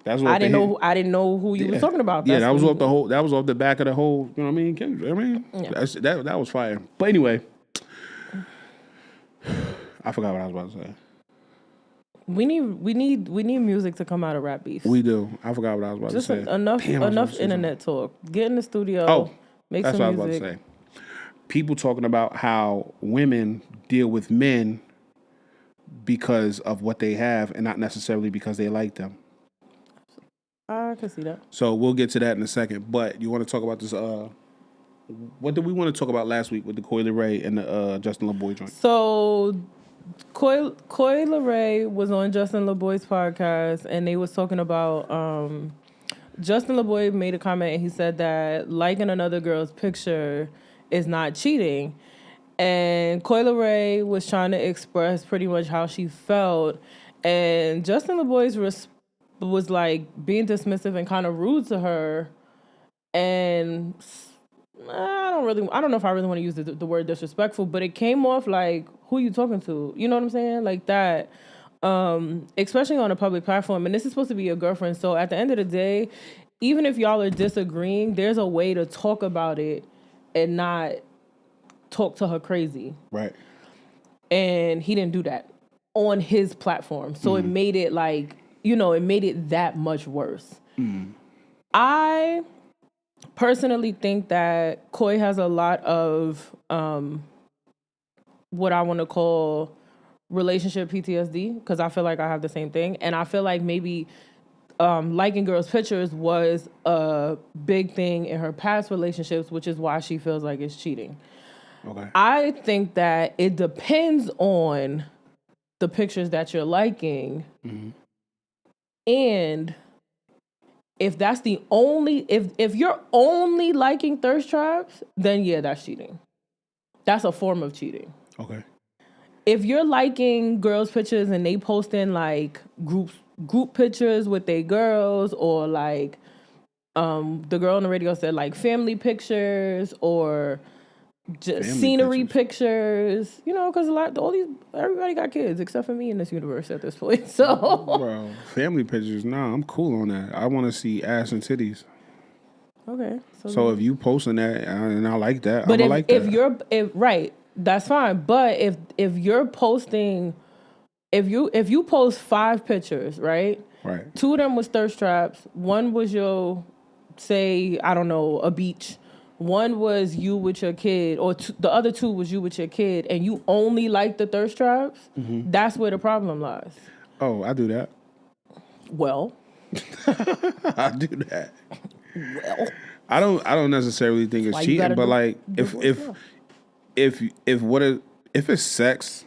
S2: That's what
S1: I didn't know who you was talking about.
S2: Yeah,
S1: That's
S2: that was
S1: what
S2: off the whole. That was off the back of the whole. You know what I mean? Kendrick, I mean,
S1: Yeah.
S2: that was fire. But anyway, I forgot what I was about to say.
S1: We need music to come out of rap beef.
S2: We do. I forgot what I was about
S1: Just
S2: to say.
S1: enough
S2: Damn, I was about to say
S1: internet talk. Get in the studio.
S2: Oh,
S1: make
S2: that's
S1: some
S2: what I was
S1: music.
S2: about to say. People talking about how women deal with men because of what they have and not necessarily because they like them.
S1: I can see that.
S2: So we'll get to that in a second. But you want to talk about this? What did we want to talk about last week with the Coi Leray and the Justin LaBoy joint?
S1: So Coi Leray was on Justin LaBoy's podcast, and they was talking about Justin LaBoy made a comment, and he said that liking another girl's picture is not cheating. And Coi Leray was trying to express pretty much how she felt, and Justin LaBoy's was like being dismissive and kind of rude to her, and I don't know if I really want to use the word disrespectful, but it came off like, who you talking to? You know what I'm saying? Like that. Especially on a public platform, and this is supposed to be your girlfriend. So at the end of the day, even if y'all are disagreeing, there's a way to talk about it and not talk to her crazy.
S2: Right.
S1: And he didn't do that on his platform. So it made it like, it made it that much worse. I personally think that Coi has a lot of what I want to call relationship PTSD, because I feel like I have the same thing. And I feel like maybe liking girls' pictures was a big thing in her past relationships, which is why she feels like it's cheating.
S2: Okay.
S1: I think that it depends on the pictures that you're liking. And if that's the only, if you're only liking thirst traps, then yeah, that's cheating. That's a form of cheating.
S2: Okay.
S1: If you're liking girls' pictures and they posting like group pictures with their girls, or like the girl on the radio said like family pictures, or just
S2: Family
S1: scenery pictures, because everybody got kids except for me in this universe at this point. So,
S2: Bro, family pictures, nah, I'm cool on that. I want to see ass and titties.
S1: okay.
S2: So if you posting that and I like that,
S1: But
S2: I'm like that.
S1: if right, that's fine. But if you're posting, if you post 5 pictures, right?
S2: Right.
S1: 2 of them was thirst traps. 1 was your, say, I don't know, a beach. 1 was you with your kid, or the other 2 was you with your kid, and you only like the thirst traps. That's where the problem lies.
S2: Oh, I do that.
S1: Well,
S2: I do that.
S1: well.
S2: I don't necessarily think it's cheating, but like if it's sex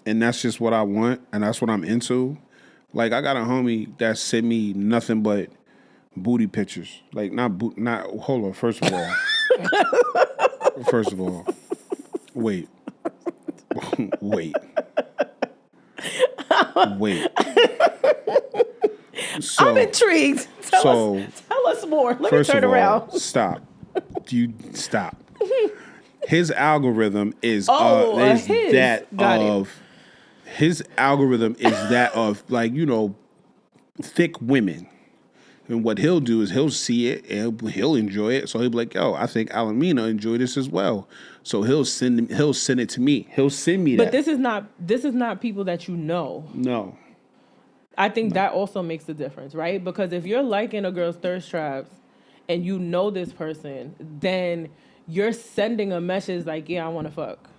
S2: and that's just what I want and that's what I'm into, like I got a homie that sent me nothing but booty pictures. Like hold on, first of all. Wait. Wait. So,
S1: I'm intrigued. Tell us more. Let me turn around.
S2: Stop. Stop. His algorithm is his algorithm is that of like, thick women. And what he'll do is he'll see it and he'll enjoy it. So he'll be like, "Yo, I think Alamina enjoyed this as well." So he'll send it to me. He'll send me
S1: But
S2: that.
S1: this is not people that you know.
S2: No.
S1: I think that also makes a difference, right? Because if you're liking a girl's thirst traps and you know this person, then you're sending a message like, yeah, I want to fuck.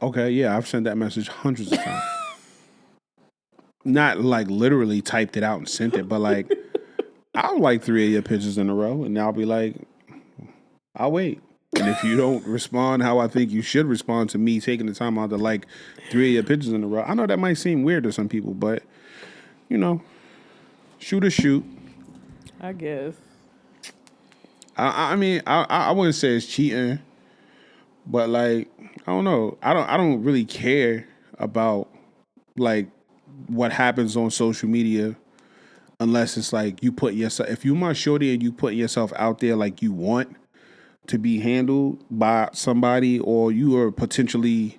S2: Okay, yeah, I've sent that message hundreds of times. Not like literally typed it out and sent it, but like I'll like 3 of your pictures in a row, and I'll be like, I'll wait. And if you don't respond how I think you should respond to me taking the time out to like 3 of your pictures in a row, I know that might seem weird to some people, but you know, shoot or shoot.
S1: I guess.
S2: I mean, I wouldn't say it's cheating, but like I don't know. I don't really care about like what happens on social media unless it's like you put yourself. If you my shorty and you put yourself out there like you want to be handled by somebody, or you are potentially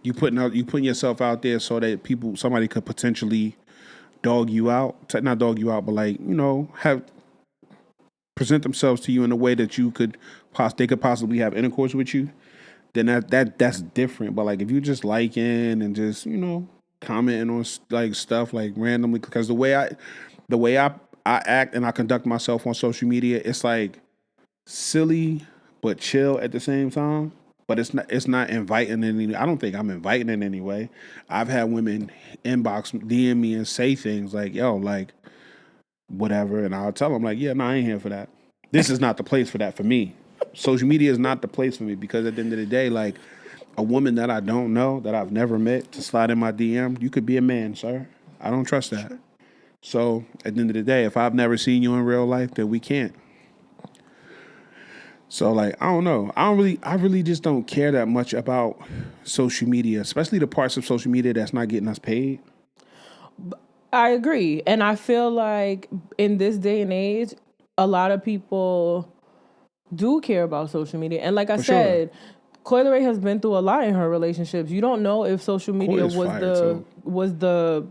S2: you putting yourself out there so that somebody could potentially dog you out, not dog you out, but like have present themselves to you in a way that they could possibly have intercourse with you, then that's different. But like if you just liking and just commenting on like stuff like randomly, because the way I act and I conduct myself on social media, it's like silly but chill at the same time. But it's not inviting in any. I don't think I'm inviting in any way. I've had women inbox DM me and say things like, "Yo, like whatever," and I'll tell them like, "Yeah, no, I ain't here for that. This is not the place for that for me. Social media is not the place for me, because at the end of the day, like a woman that I don't know, that I've never met, to slide in my DM, you could be a man, sir. I don't trust that. Sure. So at the end of the day, if I've never seen you in real life, then we can't." So like I don't know. I really just don't care that much about social media, especially the parts of social media that's not getting us paid.
S1: I agree. And I feel like in this day and age, a lot of people do care about social media. And like I
S2: For
S1: said,
S2: sure.
S1: Coyle Ray has been through a lot in her relationships. You don't know if social media
S2: Coyle's fire, too.
S1: was the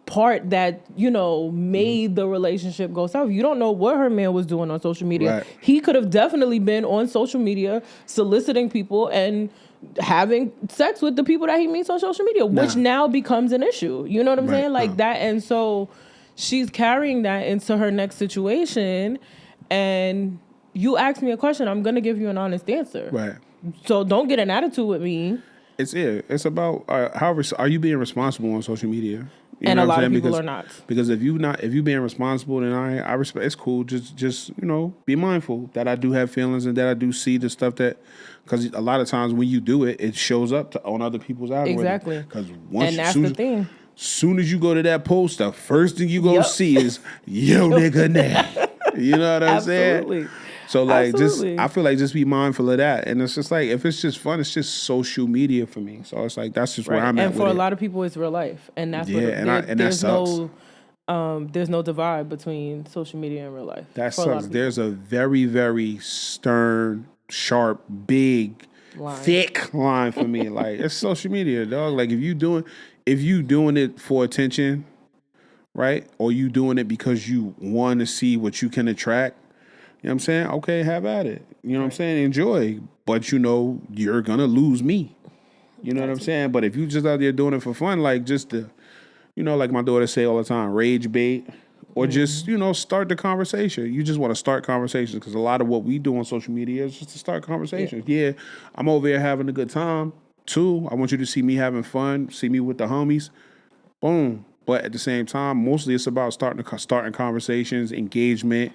S1: part that made the relationship go south. You don't know what her man was doing on social media.
S2: Right.
S1: He could have definitely been on social media soliciting people and having sex with the people that he meets on social media, which now becomes an issue. You know what I'm saying? Like that. And so she's carrying that into her next situation. And you ask me a question, I'm going to give you an honest answer.
S2: Right.
S1: So don't get an attitude with me.
S2: It's about how are you being responsible on social media? You
S1: And
S2: know
S1: a
S2: what I'm
S1: lot of
S2: saying?
S1: people are not.
S2: Because if you being responsible, then I respect. It's cool. Just be mindful that I do have feelings and that I do see the stuff that, because a lot of times when you do it, it shows up on other people's algorithms.
S1: Exactly.
S2: Because
S1: and that's the thing.
S2: Soon as you go to that post, the first thing you gonna see is yo nigga now. You know what I'm saying?
S1: Absolutely.
S2: So like
S1: Absolutely.
S2: I feel like just be mindful of that. And it's just like, if it's just fun, it's just social media for me. So it's like that's just where I'm at.
S1: And for a lot of people it's real life. And that's
S2: that sucks.
S1: There's no divide between social media and real life.
S2: That sucks. There's a very, very stern, sharp, big, thick line for me. Like it's social media, dog. Like if you doing it for attention, right? Or you doing it because you want to see what you can attract. You know what I'm saying? Okay, have at it. You know what I'm saying? Enjoy. But you're gonna lose me. You know what I'm saying? But if you just out there doing it for fun, like just to, like my daughter say all the time, rage bait, or just, start the conversation. You just want to start conversations, because a lot of what we do on social media is just to start conversations. Yeah, I'm over here having a good time. Too, I want you to see me having fun, see me with the homies. Boom. But at the same time, mostly it's about starting conversations, engagement.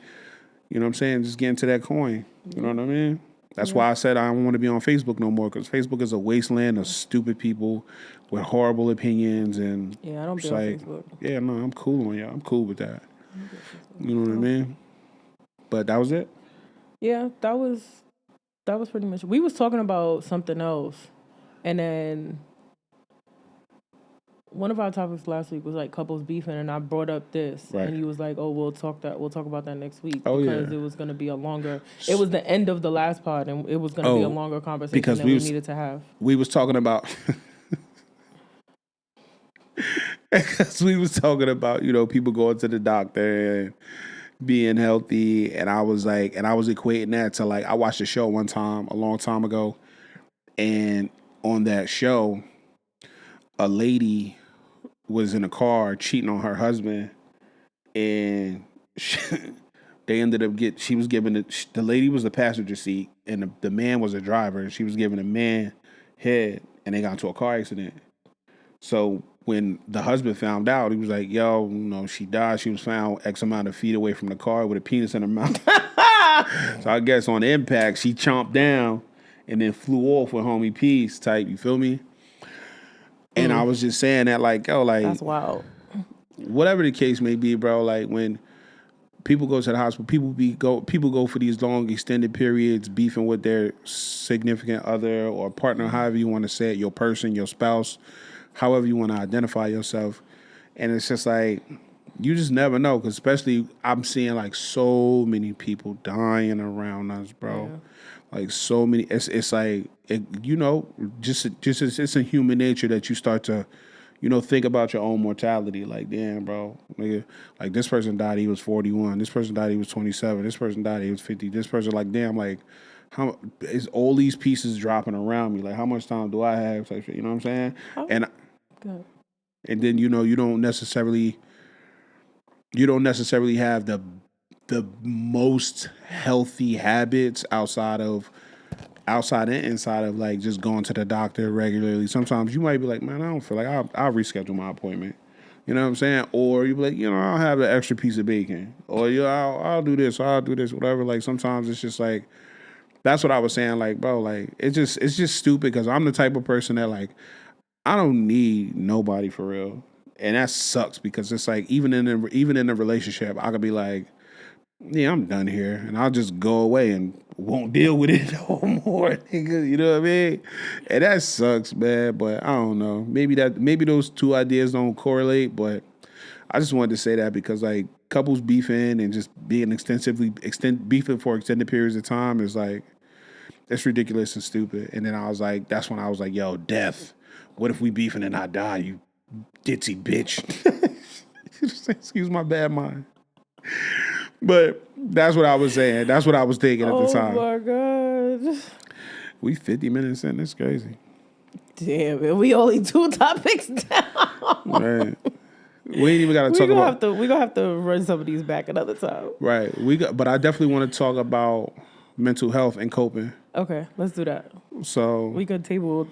S2: You know what I'm saying? Just getting to that coin. You know what I mean? That's why I said I don't want to be on Facebook no more, because Facebook is a wasteland of stupid people with horrible opinions. And
S1: I don't be on Facebook.
S2: Yeah, no, I'm cool on y'all. I'm cool with that. You know what I mean? But that was it?
S1: Yeah, that was pretty much. We was talking about something else, and then one of our topics last week was like couples beefing, and I brought up this, and you was like, "Oh, we'll talk about that next week," because it was going to be a longer. It was the end of the last pod, and it was going to be a longer conversation than we needed to have.
S2: We was talking about. Because we was talking about, people going to the doctor and being healthy. And I was like, and I was equating that to like, I watched a show one time, a long time ago. And on that show, a lady was in a car cheating on her husband. And they ended up she was giving the lady was the passenger seat and the man was a driver. And she was giving the man head and they got into a car accident. So when the husband found out, he was like, yo, she died. She was found X amount of feet away from the car with a penis in her mouth. So I guess on impact, she chomped down and then flew off with homie peace type. You feel me? And I was just saying that like, yo, like,
S1: That's wild.
S2: whatever the case may be, bro, like when people go to the hospital, people go for these long extended periods beefing with their significant other or partner, however you want to say it, your person, your spouse, however you want to identify yourself. And it's just like, you just never know. Because especially I'm seeing like so many people dying around us, bro.
S1: Yeah.
S2: Like so many, it's like, just it's in human nature that you start to, think about your own mortality. Like, damn, bro, nigga, like this person died, he was 41. This person died, he was 27. This person died, he was 50. This person, like, damn, like, how is all these pieces dropping around me? Like, how much time do I have? Type shit, you know what I'm saying?
S1: Oh,
S2: And
S1: good.
S2: and then you don't necessarily have the most healthy habits outside and inside of like just going to the doctor regularly. Sometimes you might be like, man, I don't feel like I'll reschedule my appointment. You know what I'm saying? Or you be like, I'll have an extra piece of bacon. Or I'll do this, or I'll do this, whatever. Like sometimes it's just like that's what I was saying. Like, bro, like it's just stupid because I'm the type of person that like I don't need nobody for real. And that sucks because it's like even in a relationship, I could be like, yeah, I'm done here, and I'll just go away and won't deal with it no more, nigga. You know what I mean? And that sucks, man. But I don't know. Maybe those two ideas don't correlate. But I just wanted to say that because like couples beefing and just being beefing for extended periods of time is like it's ridiculous and stupid. And then that's when I was like, yo, death. What if we beefing and I die? You ditzy bitch. Excuse my bad mind. But that's what I was saying. That's what I was thinking at the time.
S1: Oh my god.
S2: We 50 minutes in. That's crazy.
S1: Damn it. We only 2 topics down.
S2: Right. We ain't even got to talk about.
S1: We gonna have to run some of these back another time.
S2: Right. But I definitely want to talk about mental health and coping.
S1: Okay, let's do that.
S2: So
S1: We could table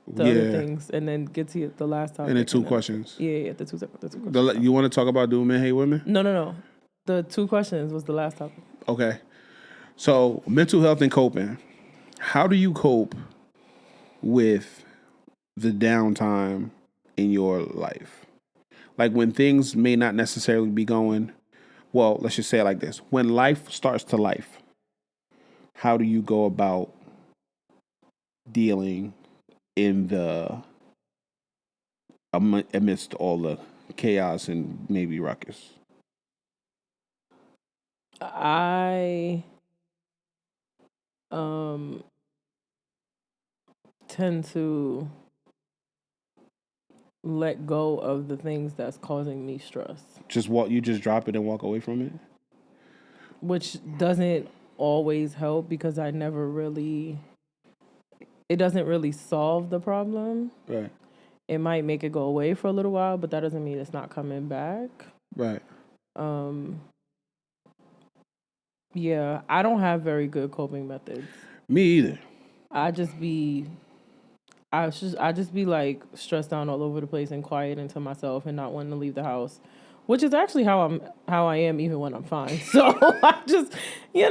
S1: the other things and then get to the last topic.
S2: And then two questions.
S1: Yeah, the two questions.
S2: You want to talk about do men hate women?
S1: No. The 2 questions was the last topic.
S2: Okay. So mental health and coping. How do you cope with the downtime in your life? Like when things may not necessarily be going, well, let's just say it like this. When life starts to life, how do you go about dealing in amidst all the chaos and maybe ruckus?
S1: I tend to let go of the things that's causing me stress.
S2: You just drop it and walk away from it?
S1: Which doesn't always help because it doesn't really solve the problem.
S2: Right.
S1: It might make it go away for a little while, but that doesn't mean it's not coming back.
S2: Right.
S1: Yeah, I don't have very good coping methods.
S2: Me either.
S1: I just be like stressed out all over the place and quiet into myself and not wanting to leave the house, which is actually how I am even when I'm fine. So I just I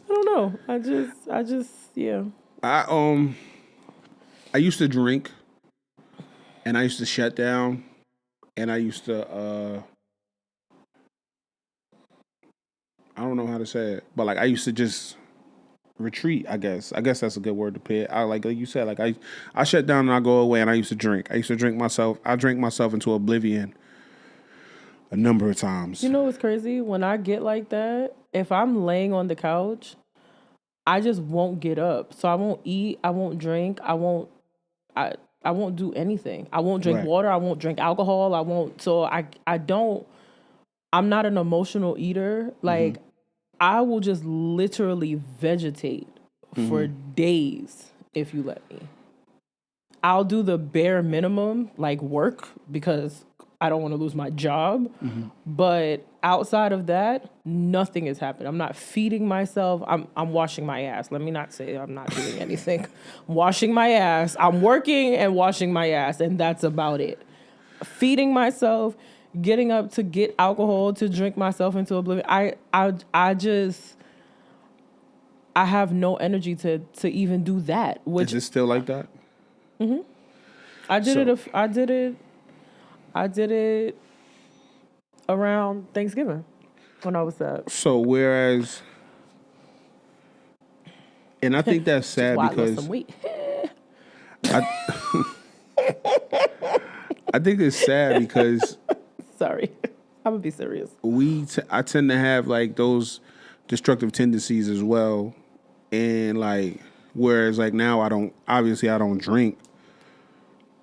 S1: don't know. I just yeah.
S2: I used to drink and I used to shut down and I used to I don't know how to say it, but like I used to just retreat, I guess. I guess that's a good word to put it. Like you said, like I shut down and I go away and I used to drink. I drank myself into oblivion a number of times.
S1: You know what's crazy? When I get like that, if I'm laying on the couch, I just won't get up. So I won't eat, I won't drink, I won't do anything. I won't drink
S2: Right.
S1: water. I won't drink alcohol. I won't. So I don't. I'm not an emotional eater. Like I will just literally vegetate for days if you let me. I'll do the bare minimum, like work, because I don't want to lose my job. But outside of that, nothing is happening. I'm not feeding myself. I'm washing my ass. Let me not say I'm not doing anything. I'm washing my ass. I'm working and washing my ass, and that's about it. Feeding myself, getting up to get alcohol to drink myself into oblivion. I just I have no energy to even do that.
S2: Is
S1: Which
S2: it still like that?
S1: I did
S2: So,
S1: it. I did it around Thanksgiving when I was sad.
S2: so whereas, and I think that's
S1: Which is
S2: sad
S1: why I lost some
S2: because
S1: weight.
S2: I, I think it's sad because
S1: Sorry. I'm gonna be serious.
S2: I tend to have like those destructive tendencies as well, and like whereas like now I don't drink,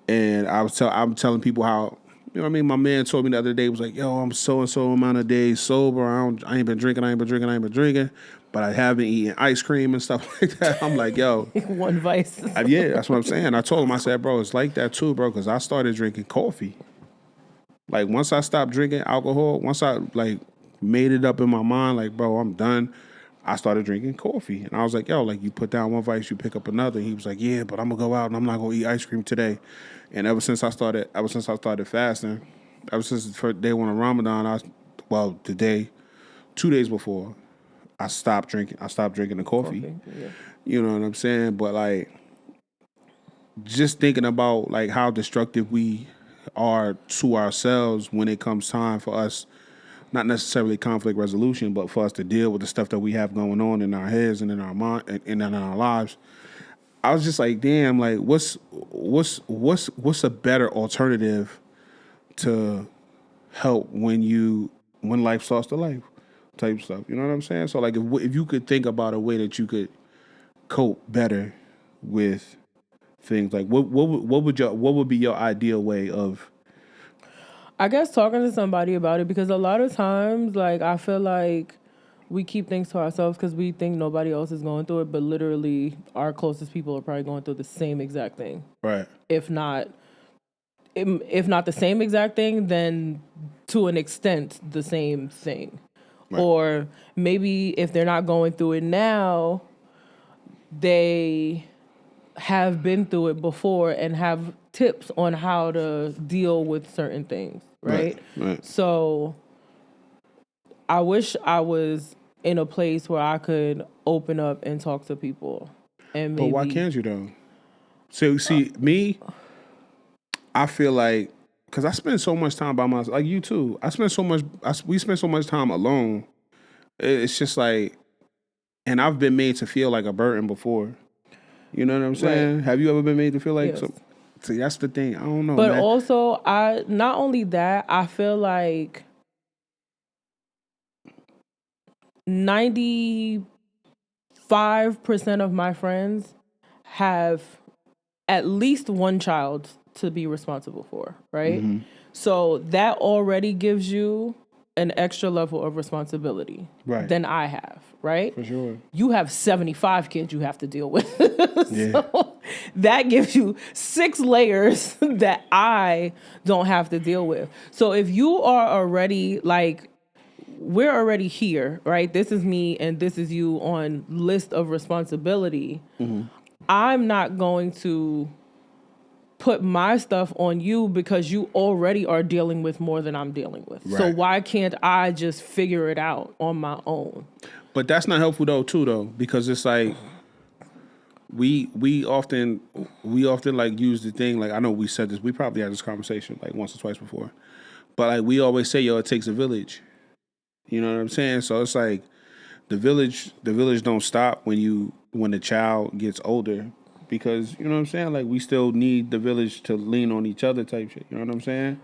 S2: and I'm telling people how, you know what I mean. My man told me the other day, was like, yo, I'm so and so amount of days sober. I ain't been drinking. But I have been eating ice cream and stuff like that. I'm like, yo,
S1: One vice.
S2: yeah, that's what I'm saying. I told him, I said, bro, it's like that too, bro, because I started drinking coffee. Like once I stopped drinking alcohol, once I like made it up in my mind, like, bro, I'm done. I started drinking coffee, and I was like, yo, like you put down one vice, you pick up another. He was like, yeah, but I'm gonna go out and I'm not gonna eat ice cream today. And ever since I started fasting, ever since the first day one of Ramadan, the day, 2 days before, I stopped drinking. I stopped drinking the coffee.
S1: Coffee. Yeah.
S2: You know what I'm saying? But like, just thinking about like how destructive we are to ourselves when it comes time for us, not necessarily conflict resolution, but for us to deal with the stuff that we have going on in our heads and in our mind and in our lives. I was just like, damn, like what's a better alternative to help when life starts to life type stuff. You know what I'm saying? So like if you could think about a way that you could cope better with things, like what would be your ideal way of.
S1: I guess talking to somebody about it, because a lot of times, like, I feel like we keep things to ourselves because we think nobody else is going through it, but literally our closest people are probably going through the same exact thing.
S2: Right.
S1: If not if not the same exact thing, then to an extent the same thing.
S2: Right.
S1: Or maybe if they're not going through it now, they have been through it before and have tips on how to deal with certain things, right?
S2: Right.
S1: So I wish I was in a place where I could open up and talk to people and
S2: But why
S1: maybe
S2: can't you though? So see me, I feel like because I spend so much time by myself, like you too. We spend so much time alone. It's just like, and I've been made to feel like a burden before. You know what I'm
S1: right.
S2: saying? Have you ever been made to feel like
S1: Yes.
S2: some? See, that's the thing. I don't know,
S1: But
S2: man.
S1: also I not only that, I feel like 95% of my friends have at least one child to be responsible for, right? So that already gives you an extra level of responsibility
S2: Right.
S1: than I have, right?
S2: For sure.
S1: You have 75 kids you have to deal with.
S2: Yeah.
S1: So that gives you 6 layers that I don't have to deal with. So if you are already like, we're already here, right? This is me and this is you on list of responsibility. I'm not going to put my stuff on you because you already are dealing with more than I'm dealing with. So
S2: Right.
S1: why can't I just figure it out on my own?
S2: But that's not helpful though, because it's like we often like use the thing, like I know we said this, we probably had this conversation like once or twice before. But like we always say, yo, it takes a village. You know what I'm saying? So it's like the village don't stop when the child gets older, because you know what I'm saying? Like we still need the village to lean on each other type shit. You know what I'm saying?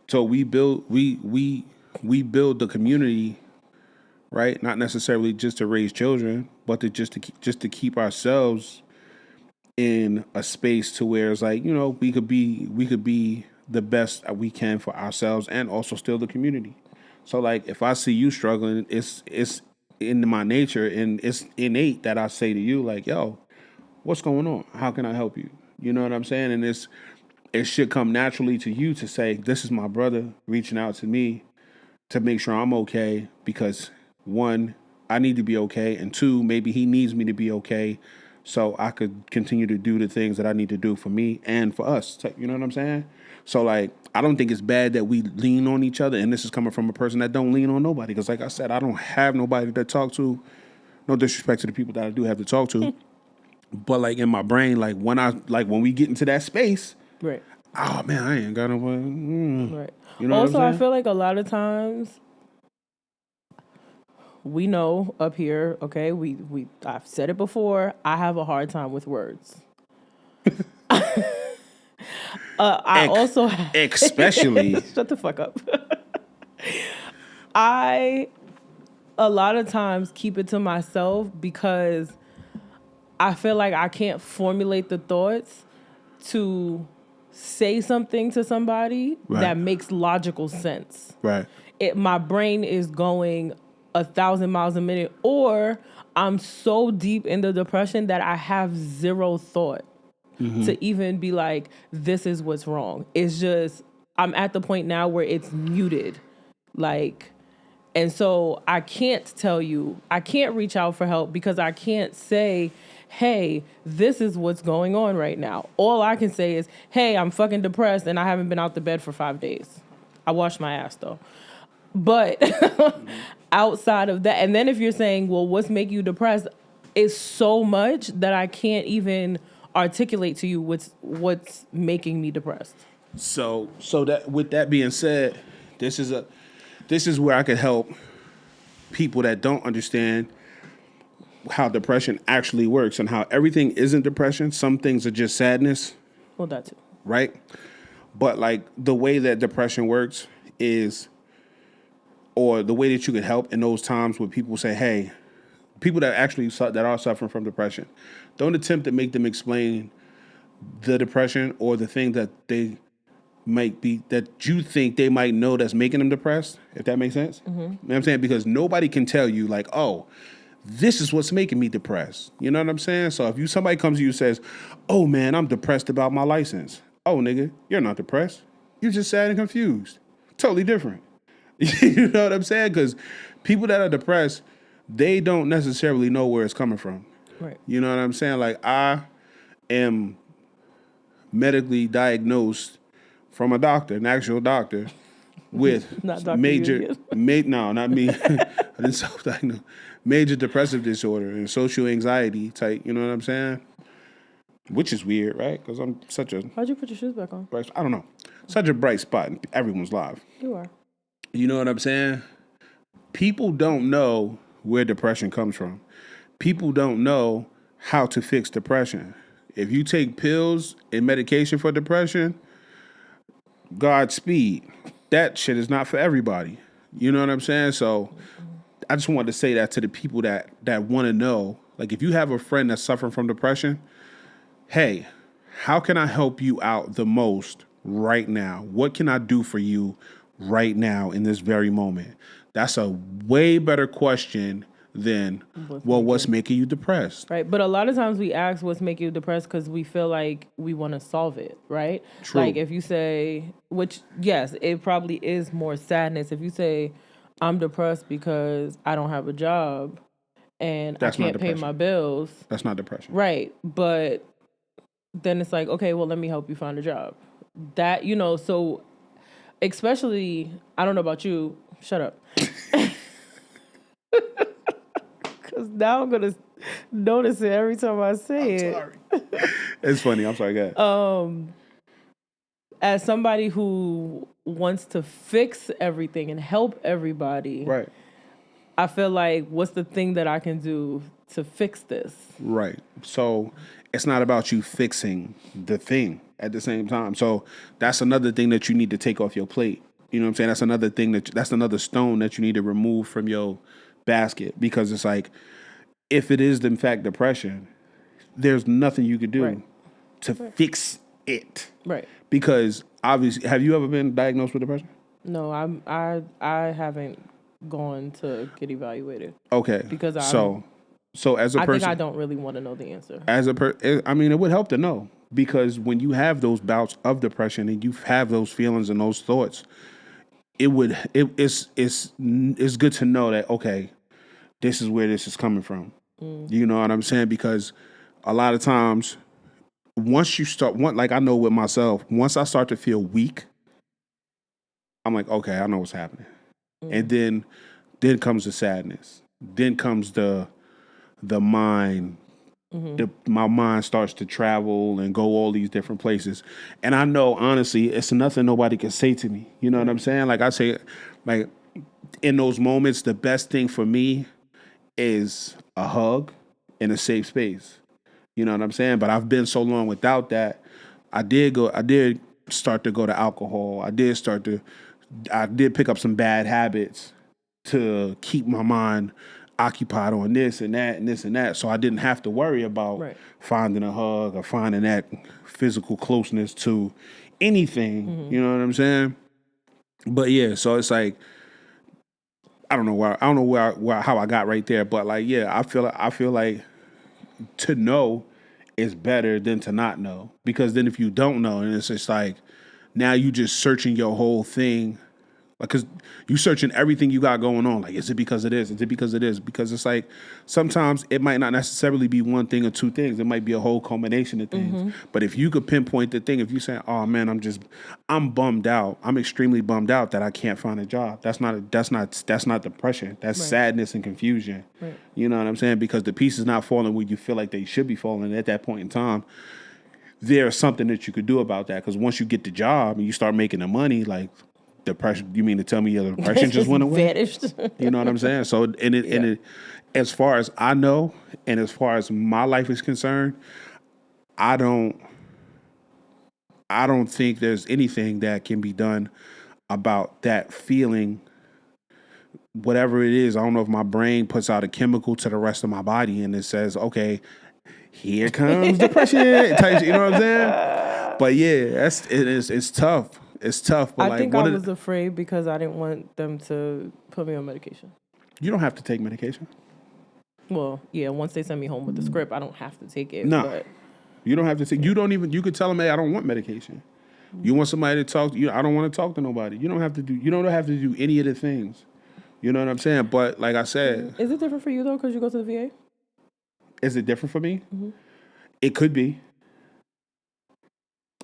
S2: So we build the community, right? Not necessarily just to raise children, but just to keep ourselves in a space to where it's like, we could be the best that we can for ourselves and also still the community. So like if I see you struggling, it's in my nature and it's innate that I say to you like, yo, what's going on? How can I help you? You know what I'm saying? And it should come naturally to you to say, this is my brother reaching out to me to make sure I'm okay because one, I need to be okay, and two, maybe he needs me to be okay so I could continue to do the things that I need to do for me and for us. You know what I'm saying? So like, I don't think it's bad that we lean on each other, and this is coming from a person that don't lean on nobody because like I said, I don't have nobody to talk to. No disrespect to the people that I do have to talk to, but like in my brain, like when we get into that space,
S1: Right.
S2: oh man, I ain't got nobody.
S1: Right.
S2: You know
S1: Also,
S2: what I'm
S1: I
S2: saying?
S1: feel like a lot of times we know up here, okay, I've said it before, I have a hard time with words. I also
S2: Especially
S1: shut the fuck up. I a lot of times keep it to myself because I feel like I can't formulate the thoughts to say something to somebody
S2: right,
S1: that makes logical sense.
S2: right.
S1: My brain is going 1,000 miles a minute, or I'm so deep in the depression that I have zero thought to even be like, this is what's wrong. It's just, I'm at the point now where it's muted. Like, and so I can't tell you, I can't reach out for help because I can't say, hey, this is what's going on right now. All I can say is, hey, I'm fucking depressed and I haven't been out the bed for 5 days. I washed my ass though. But outside of that, and then if you're saying, well, what's making you depressed? It's so much that I can't even articulate to you what's making me depressed.
S2: So that with that being said, this is where I could help people that don't understand how depression actually works and how everything isn't depression. Some things are just sadness,
S1: Well, that too.
S2: right? But like the way that depression works is, or the way that you can help in those times when people say, hey, people that actually that are suffering from depression, don't attempt to make them explain the depression or the thing that they might be, that you think they might know that's making them depressed, if that makes sense. You know what I'm saying? Because nobody can tell you like, oh, this is what's making me depressed. You know what I'm saying? So if somebody comes to you and says, oh man, I'm depressed about my license. Oh nigga, you're not depressed. You're just sad and confused. Totally different. You know what I'm saying? Because people that are depressed, they don't necessarily know where it's coming from.
S1: Right.
S2: You know what I'm saying? Like I am medically diagnosed from a doctor, an actual doctor, with
S1: Not Dr.
S2: major,
S1: Union.
S2: no, not me. I didn't self-diagnose. Major depressive disorder and social anxiety type. You know what I'm saying? Which is weird, right? Because I'm such a
S1: Why'd you put your shoes back on?
S2: bright, I don't know, such a bright spot in everyone's life.
S1: You are.
S2: You know what I'm saying? People don't know where depression comes from. People don't know how to fix depression. If you take pills and medication for depression, Godspeed. That shit is not for everybody. You know what I'm saying? So I just wanted to say that to the people that want to know. Like, if you have a friend that's suffering from depression, hey, how can I help you out the most right now? What can I do for you right now in this very moment? That's a way better question than, well, what's making you depressed?
S1: Right. But a lot of times we ask what's making you depressed because we feel like we want to solve it, right?
S2: True.
S1: Like if you say, which, yes, it probably is more sadness. If you say, I'm depressed because I don't have a job and
S2: That's
S1: I
S2: not
S1: can't pay
S2: depression.
S1: my bills.
S2: That's not depression.
S1: Right. But then it's like, okay, well, let me help you find a job. That, so especially, I don't know about you, shut up. Because now I'm going to notice it every time I say it.
S2: Sorry. It's funny. I'm sorry. Go ahead.
S1: As somebody who wants to fix everything and help everybody,
S2: Right.
S1: I feel like, what's the thing that I can do to fix this?
S2: Right. So it's not about you fixing the thing at the same time. So that's another thing that you need to take off your plate. You know what I'm saying? That's another thing that's another stone that you need to remove from your basket, because it's like, if it is in fact depression, there's nothing you could do
S1: Right.
S2: to fix it.
S1: Right.
S2: Because obviously, have you ever been diagnosed with depression?
S1: No, I haven't gone to get evaluated
S2: Okay.
S1: because
S2: So as a
S1: I think I
S2: person,
S1: don't really want to know the answer.
S2: I mean, it would help to know, because when you have those bouts of depression and you have those feelings and those thoughts, it's good to know that, okay, this is where this is coming from. You know what I'm saying? Because a lot of times, once you start, like I know with myself, once I start to feel weak, I'm like, okay, I know what's happening. And then comes the sadness. Then comes the mind. My mind starts to travel and go all these different places. And I know, honestly, it's nothing nobody can say to me. You know what I'm saying? Like I say, like in those moments, the best thing for me is a hug and a safe space. You know what I'm saying? But I've been so long without that. I did start to go to alcohol. I did pick up some bad habits to keep my mind occupied on this and that and this and that. So I didn't have to worry about
S1: Right.
S2: finding a hug or finding that physical closeness to anything. You know what I'm saying? But yeah, so it's like, I don't know where how I got right there, but like, yeah, I feel like to know is better than to not know, because then if you don't know, and it's just like, now you just searching your whole thing, like, because you searching everything you got going on. Like, is it because of this? Is it because of this? Because it's like, sometimes it might not necessarily be one thing or two things. It might be a whole combination of things. But if you could pinpoint the thing, if you say, oh man, I'm bummed out. I'm extremely bummed out that I can't find a job. That's not depression. That's
S1: Right.
S2: sadness and confusion.
S1: Right.
S2: You know what I'm saying? Because the piece is not falling where you feel like they should be falling at that point in time. There's something that you could do about that. Because once you get the job and you start making the money, like, depression, you mean to tell me your depression just went away?
S1: Vanished.
S2: You know what I'm saying? So, and it, as far as I know, and as far as my life is concerned, I don't, I don't think there's anything that can be done about that feeling. Whatever it is, I don't know if my brain puts out a chemical to the rest of my body and it says, okay, here comes depression. Type, you know what I'm saying? But yeah, it's tough. It's tough. But
S1: I
S2: like,
S1: think I was afraid because I didn't want them to put me on medication.
S2: you don't have to take medication.
S1: Well, yeah, once they send me home with the script, I don't have to take it.
S2: No.
S1: But
S2: You don't have to take. You don't even. You could tell them, "Hey, I don't want medication." You want somebody to talk to you. I don't want to talk to nobody. You don't have to do. You don't have to do any of the things. You know what I'm saying? But like I said,
S1: is it different for you though? Because you go to the VA.
S2: is it different for me? It could be.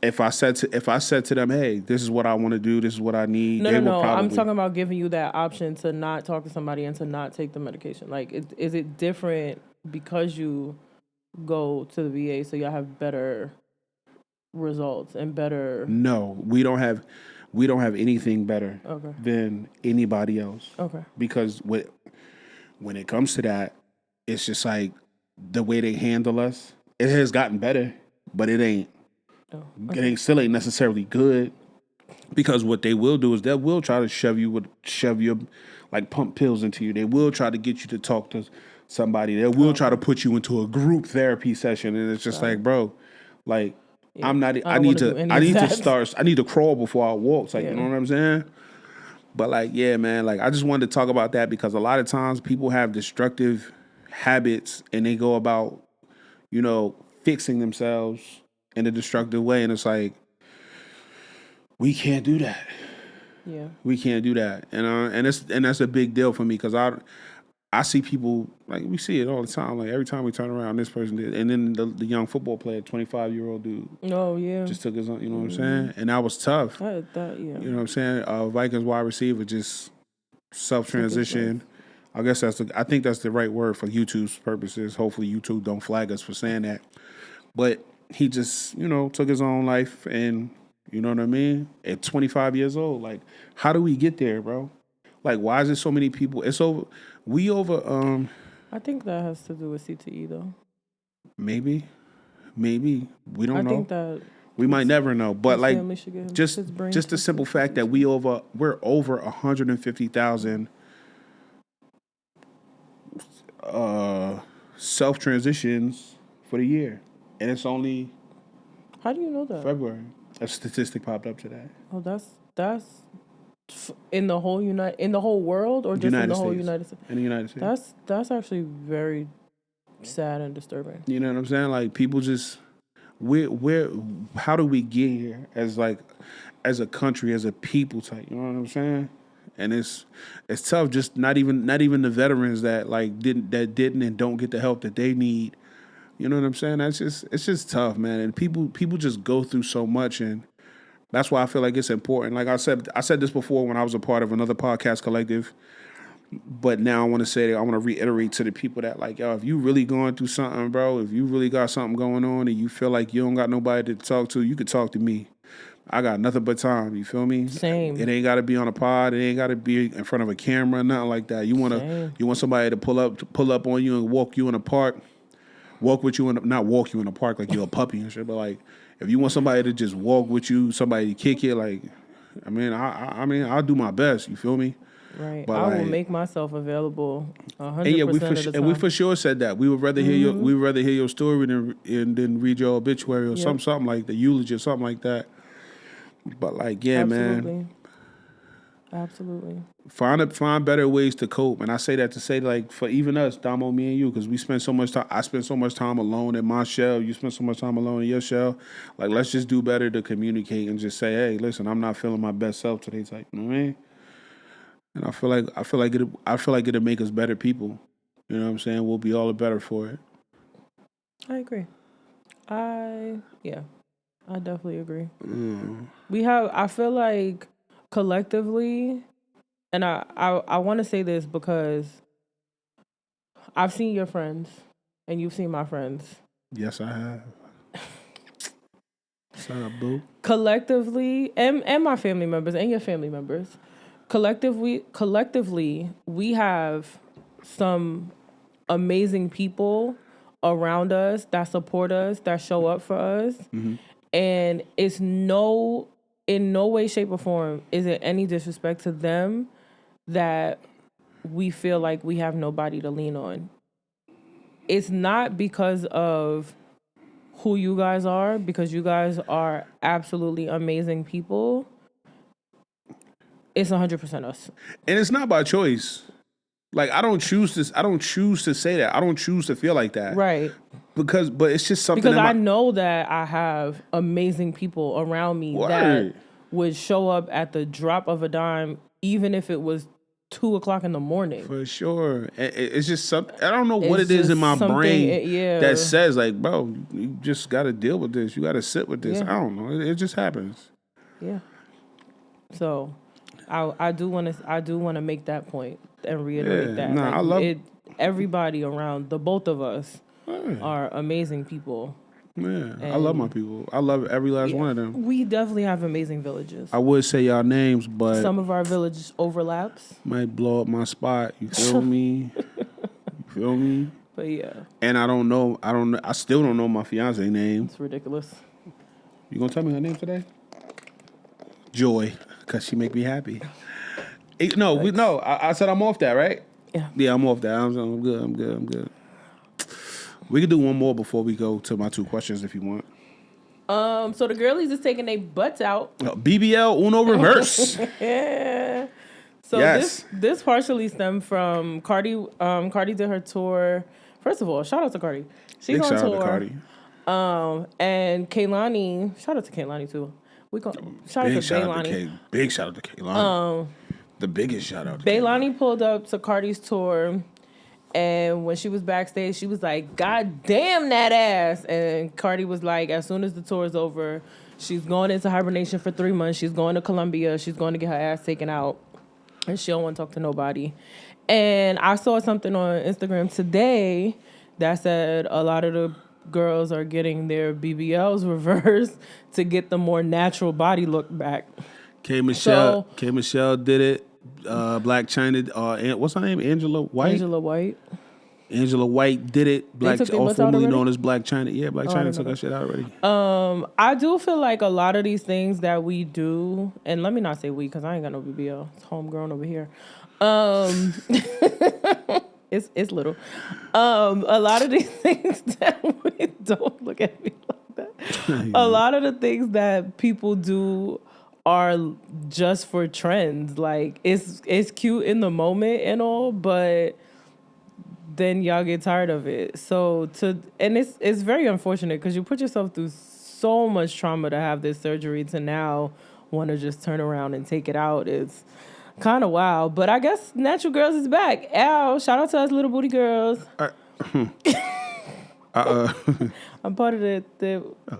S2: If I said to them, "Hey, this is what I want to do. This is what I need," they would
S1: No.
S2: probably.
S1: I'm talking about giving you that option to not talk to somebody and to not take the medication. Like, is it different because you go to the VA so y'all have better results and better?
S2: No, we don't have anything better
S1: Okay.
S2: than anybody else.
S1: Okay.
S2: Because when it comes to that, it's just like the way they handle us. It has gotten better, but it ain't.
S1: Oh,
S2: It ain't still ain't necessarily good, because what they will do is they will try to shove your like pump pills into you. They will try to get you to talk to somebody. They will try to put you into a group therapy session, and it's just like, bro, like,
S1: Yeah.
S2: I'm not.
S1: I don't wanna do any
S2: I
S1: of
S2: need to
S1: that.
S2: start. I need to crawl before I walk. It's like, you know
S1: Yeah.
S2: what I'm saying? But like, yeah, man. Like, I just wanted to talk about that because a lot of times people have destructive habits and they go about, fixing themselves in a destructive way, and it's like, we can't do that.
S1: Yeah.
S2: We can't do that, and that's a big deal for me because I see people, like, we see it all the time. Like, every time we turn around, this person did, and then the young football player, 25-year-old dude,
S1: Oh yeah.
S2: just took his own. You know what I'm saying? And that was tough.
S1: That yeah.
S2: You know what I'm saying? Vikings wide receiver just self transition. I think that's the right word for YouTube's purposes. Hopefully YouTube don't flag us for saying that. But he just, took his own life, and you know what I mean? At 25 years old, like, how do we get there, bro? Like, why is there so many people? It's over. We over.
S1: I think that has to do with CTE though.
S2: Maybe we don't
S1: I
S2: know.
S1: think that
S2: We might never know. But
S1: his
S2: like,
S1: family should get
S2: just
S1: his brain
S2: just the simple
S1: tested.
S2: fact that we're over 150,000 self transitions for the year, and it's only
S1: How do you know that?
S2: February. A statistic popped up today.
S1: Oh, that's in the whole world, or just in
S2: United
S1: the whole
S2: States.
S1: United States.
S2: In the United States.
S1: That's actually very sad and disturbing.
S2: You know what I'm saying? Like people just where how do we get here as a country, as a people type, you know what I'm saying? And it's tough, just not even the veterans that didn't and don't get the help that they need. You know what I'm saying? It's just tough, man. And people just go through so much, and that's why I feel like it's important. Like I said this before when I was a part of another podcast collective, but now I want to reiterate to the people that like, yo, if you really going through something, bro, if you really got something going on and you feel like you don't got nobody to talk to, you could talk to me. I got nothing but time. You feel me?
S1: Same.
S2: It ain't got to be on a pod. It ain't got to be in front of a camera, nothing like that. You want somebody to pull up on you and walk you in a park, not walk you in a park like you're a puppy and shit, but like if you want somebody to just walk with you, somebody to kick it, like, I mean, I'll do my best. You feel me?
S1: Right.
S2: But
S1: I will make myself available 100%
S2: and yeah,
S1: of the time.
S2: and we for sure said that we would rather hear your story than read your obituary or something like the eulogy or something like that. But like, yeah, man,
S1: absolutely.
S2: Find better ways to cope, and I say that to say like for even us, Domo, me and you, because we spend so much time. I spend so much time alone in my shell. You spend so much time alone in your shell. Like, let's just do better to communicate and just say, hey, listen, I'm not feeling my best self today. Type, you know what I mean? And I feel like it'll make us better people. You know what I'm saying? We'll be all the better for it.
S1: I agree. I definitely agree. I feel like collectively, and I want to say this because I've seen your friends and you've seen my friends.
S2: Yes, I have. What's up, boo?
S1: Collectively, and my family members and your family members, collectively, we have some amazing people around us that support us, that show up for us. Mm-hmm. And it's in no way, shape, or form is it any disrespect to them that we feel like we have nobody to lean on. It's not because of who you guys are, because you guys are absolutely amazing people. It's 100% us.
S2: And it's not by choice. Like, I don't choose to say that. I don't choose to feel like that.
S1: Right.
S2: But it's just something.
S1: Because I know that I have amazing people around me that would show up at the drop of a dime, even if it was 2:00 in the morning.
S2: For sure. It's just something. I don't know what it is in my brain that says like, bro, you just got to deal with this. You got to sit with this. I don't know. It just happens.
S1: Yeah. So, I do want to make that point and reiterate that.
S2: Nah, I love
S1: it. Everybody around the both of us are amazing people.
S2: Yeah, I love my people. I love every last one of them.
S1: We definitely have amazing villages.
S2: I would say y'all names, but
S1: some of our village overlaps.
S2: Might blow up my spot. You feel me?
S1: But yeah.
S2: And I still don't know my fiance name.
S1: It's ridiculous.
S2: You gonna tell me her name today? Joy, because she make me happy. I said I'm off that, right?
S1: Yeah.
S2: Yeah, I'm off that. I'm good. We can do one more before we go to my 2 questions if you want.
S1: So the girlies is taking their butts out.
S2: BBL Uno Reverse.
S1: Yeah. So this partially stemmed from Cardi. Cardi did her tour. First of all, shout out to Cardi. She's on tour. Shout out to Cardi. And Kehlani. Shout out to Kehlani too. Shout out to Baylani.
S2: Big shout out to Kehlani. The biggest shout out to
S1: Baylani pulled up to Cardi's tour. And when she was backstage, she was like, God damn that ass. And Cardi was like, as soon as the tour is over, she's going into hibernation for 3 months. She's going to Colombia. She's going to get her ass taken out. And she don't want to talk to nobody. And I saw something on Instagram today that said a lot of the girls are getting their BBLs reversed to get the more natural body look back.
S2: K. Michelle did it. Black China, what's her name? Angela White. Angela White did it. Formerly known as Black China. Yeah, Black China took that shit out already.
S1: I do feel like a lot of these things that we do, and let me not say we, because I ain't got no BBL. It's homegrown over here. It's little. A lot of these things that we don't look at me like that. A lot of the things that people do are just for trends. Like it's cute in the moment and all, but then y'all get tired of it. And it's very unfortunate because you put yourself through so much trauma to have this surgery to now want to just turn around and take it out. It's kind of wild. But I guess Natural Girls is back. Ow! Shout out to us little booty girls. I'm part of the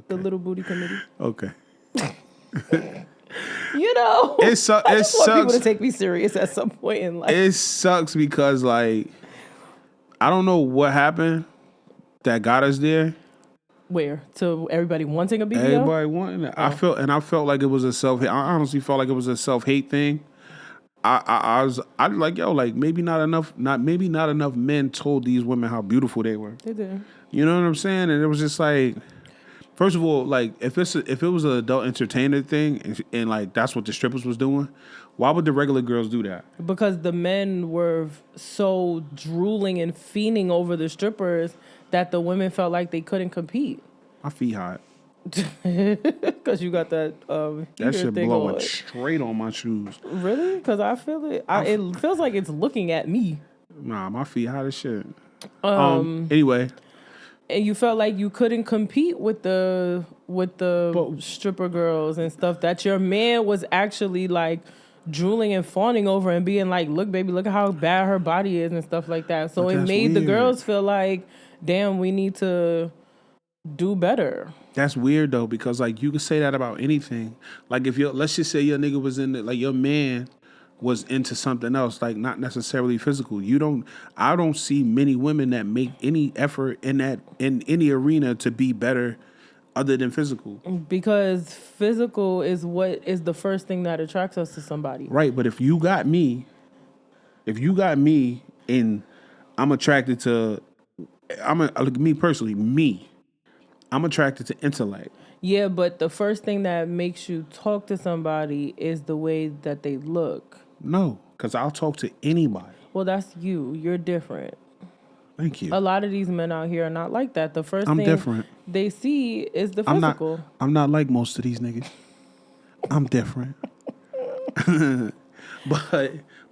S1: little booty committee.
S2: Okay.
S1: You know,
S2: I
S1: just want
S2: sucks.
S1: people to take me serious at some point in life.
S2: It sucks because like I don't know what happened that got us there.
S1: Where? To everybody wanting a BBL?
S2: Everybody wanting it.
S1: Oh.
S2: I felt like it was a self-hate. I honestly felt like it was a self-hate thing. I was like, yo, like maybe not enough men told these women how beautiful they were.
S1: They did.
S2: You know what I'm saying? And it was just like, first of all, like if it was an adult entertainer thing and like that's what the strippers was doing, why would the regular girls do that?
S1: Because the men were so drooling and fiending over the strippers that the women felt like they couldn't compete.
S2: My feet hot.
S1: Because you got that
S2: That shit
S1: thing
S2: blowing
S1: on.
S2: straight on my shoes.
S1: Really? Because I feel it. It feels like it's looking at me.
S2: Nah, my feet hot as shit. Anyway.
S1: And you felt like you couldn't compete with the stripper girls and stuff. That your man was actually like drooling and fawning over and being like, "Look, baby, look at how bad her body is" and stuff like that. So it made the girls feel like, "Damn, we need to do better."
S2: That's weird though, because like you could say that about anything. Like if let's just say your nigga was like your man was into something else, like not necessarily physical. I don't see many women that make any effort in any arena to be better other than physical.
S1: Because physical is what is the first thing that attracts us to somebody.
S2: Right, but if you got me and I'm attracted to me personally, I'm attracted to intellect.
S1: Yeah, but the first thing that makes you talk to somebody is the way that they look.
S2: No, because I'll talk to anybody.
S1: Well, that's you. You're different.
S2: Thank you.
S1: A lot of these men out here are not like that. The first
S2: I'm
S1: thing
S2: different.
S1: they see is the physical.
S2: I'm not like most of these niggas. I'm different.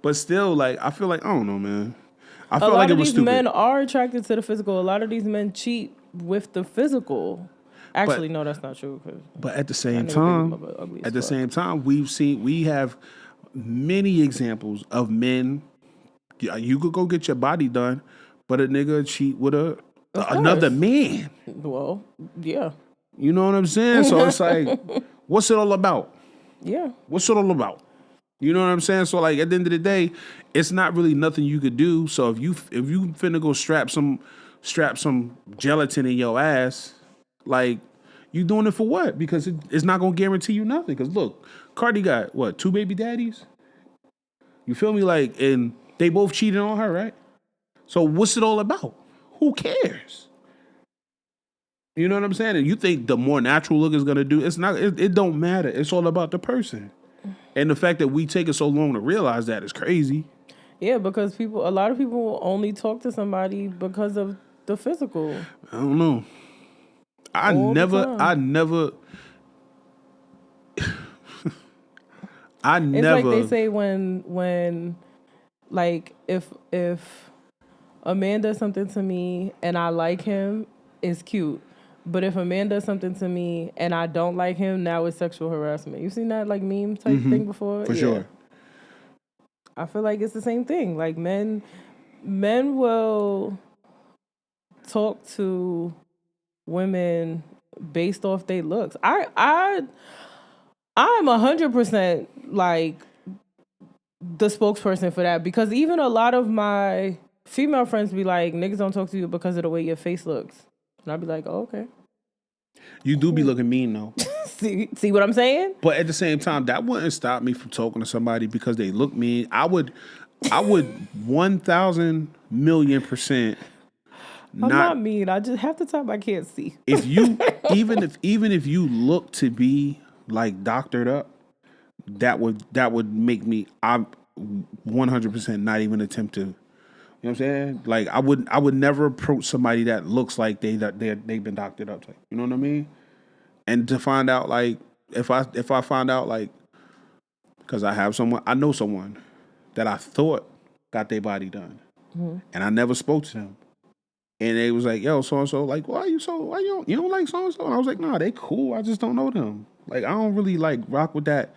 S2: but still, like, I feel like, I don't know, man. I feel like it was stupid.
S1: A lot of these men are attracted to the physical. A lot of these men cheat with the physical. Actually, no, that's not true.
S2: But at the same time, we have many examples of men. You could go get your body done, but a nigga cheat with another man.
S1: Well, yeah.
S2: You know what I'm saying? So it's like, what's it all about?
S1: Yeah.
S2: What's it all about? You know what I'm saying? So like at the end of the day, it's not really nothing you could do. So if you finna go strap some gelatin in your ass, like you doing it for what? Because it's not gonna guarantee you nothing. Because look, Cardi got what, 2 baby daddies? You feel me? Like, and they both cheated on her, right? So what's it all about? Who cares? You know what I'm saying? And you think the more natural look is gonna do? It's not. It don't matter. It's all about the person. And the fact that we take it so long to realize that is crazy.
S1: Yeah, because a lot of people only talk to somebody because of the physical.
S2: I don't know. I never.
S1: It's like they say when like if a man does something to me and I like him, it's cute. But if a man does something to me and I don't like him, now it's sexual harassment. You seen that like meme type thing before?
S2: For sure.
S1: I feel like it's the same thing. Like men will talk to women based off their looks. I'm 100% like the spokesperson for that, because even a lot of my female friends be like, niggas don't talk to you because of the way your face looks. And I'd be like, oh, okay.
S2: You do be looking mean though.
S1: See what I'm saying?
S2: But at the same time, that wouldn't stop me from talking to somebody because they look mean. I would 1,000,000,000,000%
S1: I'm not mean. I just half the time I can't see.
S2: If you even if you look to be like doctored up, that would make me, I'm 100% not even attempt to You know what I'm saying? Like I would never approach somebody that looks like they've been doctored up. Like, you know what I mean? And to find out, like, if I find out, like, because I know someone that I thought got their body done, and I never spoke to them. And they was like, yo, so and so, like, why you don't like so and so? And I was like, nah, they cool. I just don't know them. Like, I don't really like rock with that.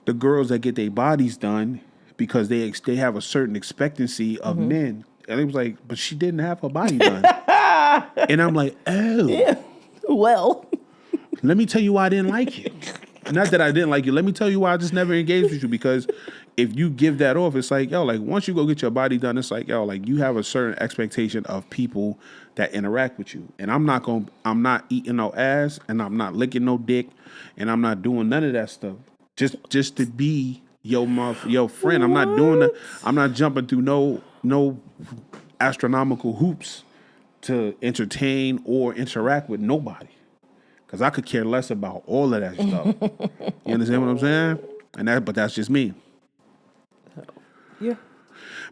S2: The girls that get their bodies done because they have a certain expectancy of men. And it was like, but she didn't have her body done. And I'm like, oh,
S1: Yeah. Well,
S2: let me tell you why I didn't like you. Not that I didn't like you. Let me tell you why I just never engaged with you. Because if you give that off, it's like, yo, like once you go get your body done, it's like, yo, like you have a certain expectation of people that interact with you. And I'm not eating no ass, and I'm not licking no dick, and I'm not doing none of that stuff. Just to be your friend. I'm not doing that. I'm not jumping through no astronomical hoops to entertain or interact with nobody. Cause I could care less about all of that stuff. You understand what I'm saying? But that's just me.
S1: yeah.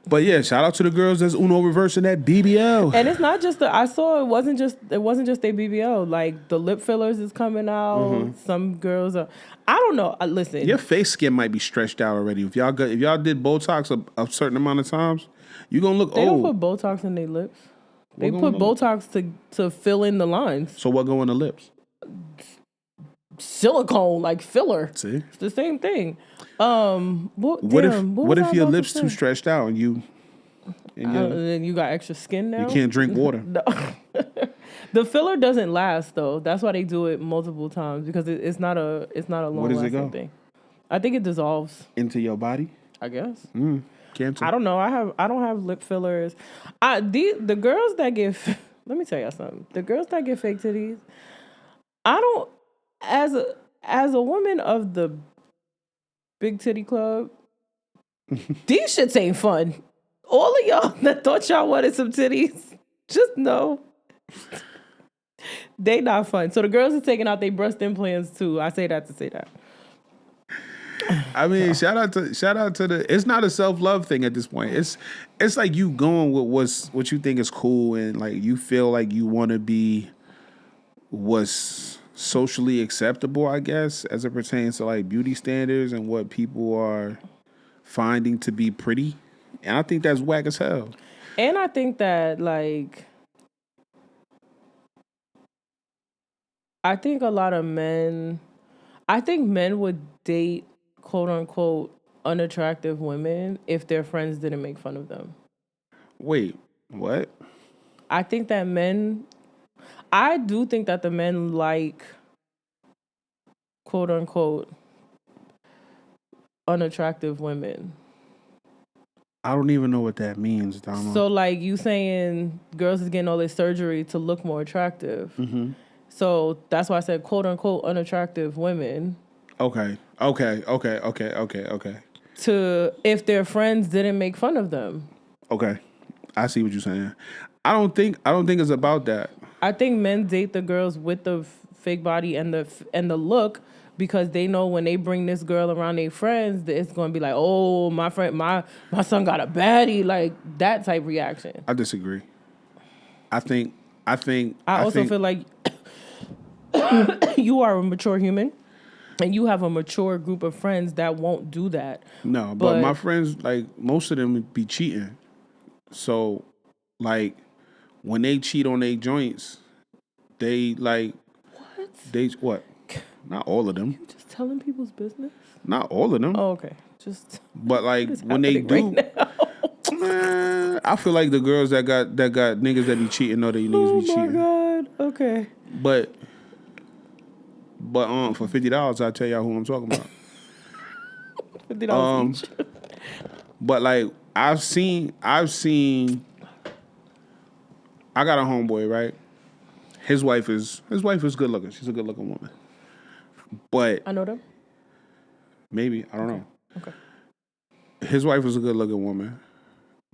S2: But yeah, shout out to the girls that's Uno reversing that BBL.
S1: And it's not just I saw it wasn't just a BBL. Like the lip fillers is coming out. Some girls are. I don't know. Listen,
S2: Your face skin might be stretched out already. If y'all did Botox a certain amount of times, you gonna look
S1: they
S2: old.
S1: don't put Botox in their lips. They
S2: What
S1: put
S2: going on?
S1: Botox to fill in the lines.
S2: So what go on the lips?
S1: Silicone, like filler.
S2: See?
S1: It's the same thing.
S2: What if your lips too stretched out and you
S1: then you got extra skin now?
S2: you can't drink water?
S1: No. The filler doesn't last though. That's why they do it multiple times because it's not a long
S2: Where does it go?
S1: thing. I think it dissolves.
S2: Into your body?
S1: I guess.
S2: Cancer.
S1: I don't know. I don't have lip fillers. The girls that get let me tell y'all something. The girls that get fake titties, I don't as a woman of the big titty club, these shits ain't fun. All of y'all that thought y'all wanted some titties, just know they not fun. So the girls are taking out their breast implants too. I say that to say that.
S2: I mean, shout out to the. It's not a self-love thing at this point. It's like you going with what you think is cool, and like you feel like you want to be what's socially acceptable, I guess, as it pertains to like beauty standards and what people are finding to be pretty. And I think that's whack as hell.
S1: And I think that like I think men would date quote unquote unattractive women if their friends didn't make fun of them.
S2: Wait, what?
S1: I do think that the men like quote unquote unattractive women.
S2: I don't even know what that means, Domo.
S1: So like you saying girls is getting all this surgery to look more attractive.
S2: Mm-hmm.
S1: So that's why I said quote unquote unattractive women.
S2: Okay.
S1: To if their friends didn't make fun of them.
S2: Okay. I see what you're saying. I don't think it's about that.
S1: I think men date the girls with the fake body and the look because they know when they bring this girl around their friends, that it's going to be like, oh, my friend, my son got a baddie, like that type reaction.
S2: I disagree. I
S1: also feel like you are a mature human. And you have a mature group of friends that won't do that.
S2: No, but my friends, like, most of them be cheating. So, like, when they cheat on their joints, they, like... What? Not all of them.
S1: You just telling people's business?
S2: Not all of them.
S1: Oh, okay.
S2: But, like, when they do... Man, I feel like the girls that got niggas that be cheating know they niggas be cheating.
S1: Oh, my God. Okay.
S2: But for $50, I'll tell y'all who I'm talking about.
S1: $50 each.
S2: But like I've seen I got a homeboy, right? His wife is good looking. She's a good looking woman. But
S1: I know them.
S2: Maybe, I don't know.
S1: Okay.
S2: His wife is a good looking woman,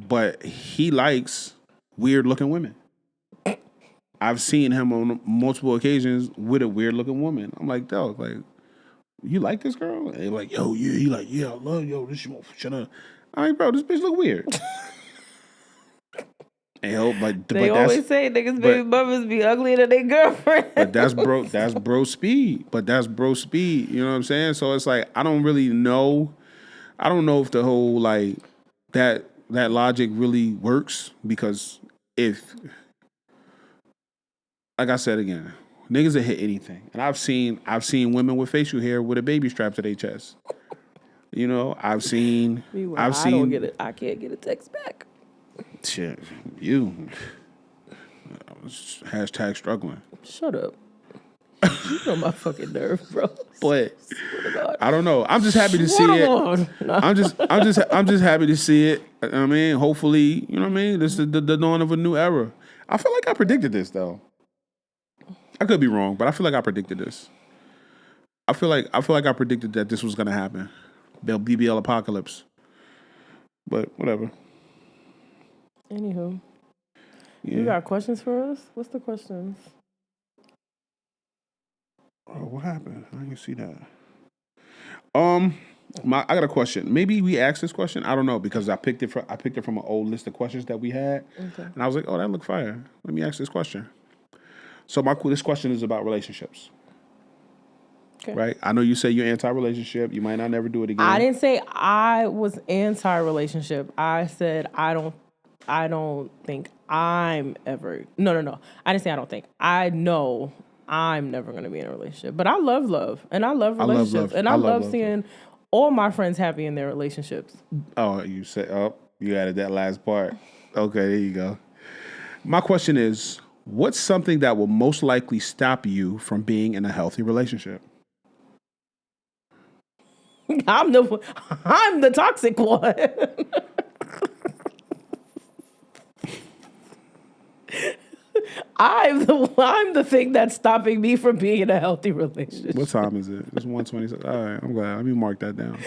S2: but he likes weird looking women. I've seen him on multiple occasions with a weird looking woman. I'm like, dog, like, you like this girl? And they're like, yo, yeah. He like, yeah, I love this. Shut up. I'm like, bro, this bitch look weird. And help, but
S1: They always say niggas
S2: but
S1: baby mothers be uglier than their girlfriend.
S2: but that's bro. That's bro speed. But that's bro speed. You know what I'm saying? So it's like I don't really know. I don't know if the whole like that logic really works because if, like I said again, niggas will hit anything, and I've seen women with facial hair with a baby strapped to their chest. You know,
S1: Meanwhile,
S2: I've
S1: I don't
S2: seen
S1: get it. I can't get a text back.
S2: shit. You hashtag struggling.
S1: Shut up. You know my fucking nerve, bro.
S2: But
S1: Swear to God.
S2: I don't know. I'm just happy to see
S1: Swear to
S2: it.
S1: God. No.
S2: I'm just happy to see it. I mean, hopefully, you know what I mean. This is the dawn of a new era. I feel like I predicted this though. I could be wrong, but I feel like I predicted this. I feel like I predicted that this was gonna happen. The BBL apocalypse. But whatever.
S1: Anywho, you
S2: Yeah.
S1: got questions for us? What's the questions?
S2: Oh, what happened? I didn't see that. I got a question. Maybe we asked this question. I don't know because I picked it from an old list of questions that we had,
S1: Okay.
S2: and I was like, "Oh, that looked fire. Let me ask this question." So this question is about relationships,
S1: Okay.
S2: right? I know you say you're anti-relationship. You might not never do it again.
S1: I didn't say I was anti-relationship. I said I don't think I'm ever. No. I didn't say I don't think. I know I'm never going to be in a relationship. But I love and I love
S2: love
S1: relationships
S2: love.
S1: and
S2: I
S1: I
S2: love
S1: love
S2: love.
S1: seeing all my friends happy in their relationships.
S2: Oh, you said, you added that last part. Okay, there you go. My question is, what's something that will most likely stop you from being in a healthy relationship?
S1: I'm the toxic one. I'm the thing that's stopping me from being in a healthy relationship.
S2: What time is it? It's 1:26. All right, I'm glad. Let me mark that down.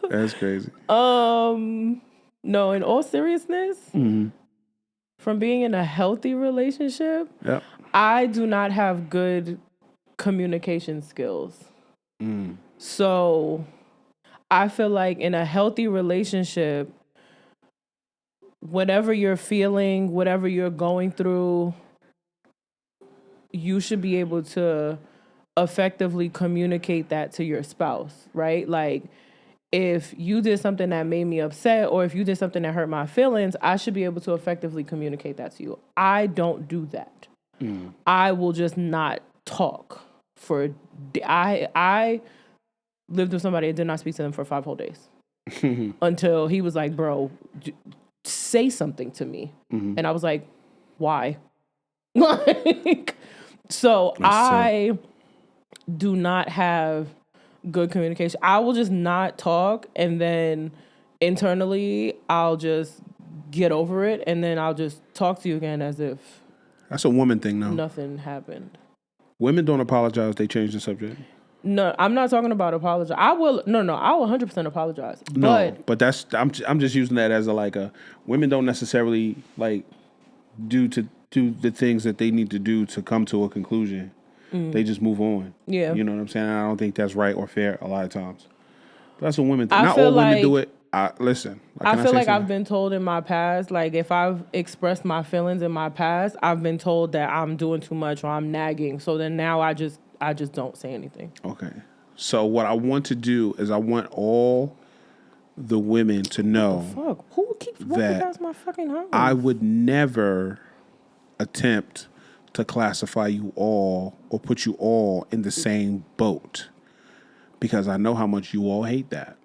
S2: That's crazy.
S1: No, in all seriousness, from being in a healthy relationship,
S2: Yep.
S1: I do not have good communication skills. So I feel like in a healthy relationship, whatever you're feeling, whatever you're going through, you should be able to effectively communicate that to your spouse, right? Like, if you did something that made me upset or if you did something that hurt my feelings, I should be able to effectively communicate that to you. I don't do that. I will just not talk for. I lived with somebody and did not speak to them for 5 whole days until he was like, "Bro, say something to me," and I was like, "Why?" Like, so I do not have good communication. I will just not talk, and then internally I'll just get over it, and then I'll just talk to you again as if
S2: That's a woman thing, though.
S1: nothing happened.
S2: Women don't apologize. They change the subject.
S1: No, I'm not talking about apologize. I will 100% apologize.
S2: No, but that's I'm just using that as a women don't necessarily like do the things that they need to do to come to a conclusion. They just move on.
S1: Yeah.
S2: You know what I'm saying? I don't think that's right or fair a lot of times. But that's a women thing.
S1: I
S2: Not
S1: feel
S2: all women
S1: like-
S2: do it. Listen.
S1: I feel like
S2: something?
S1: I've been told in my past, like if I've expressed my feelings in my past, I've been told that I'm doing too much or I'm nagging. So then now I just don't say anything.
S2: Okay. So what I want to do is I want all the women to know
S1: Fuck, who keeps walking
S2: that
S1: past my fucking house?
S2: I would never attempt to classify you all or put you all in the same boat because I know how much you all hate that.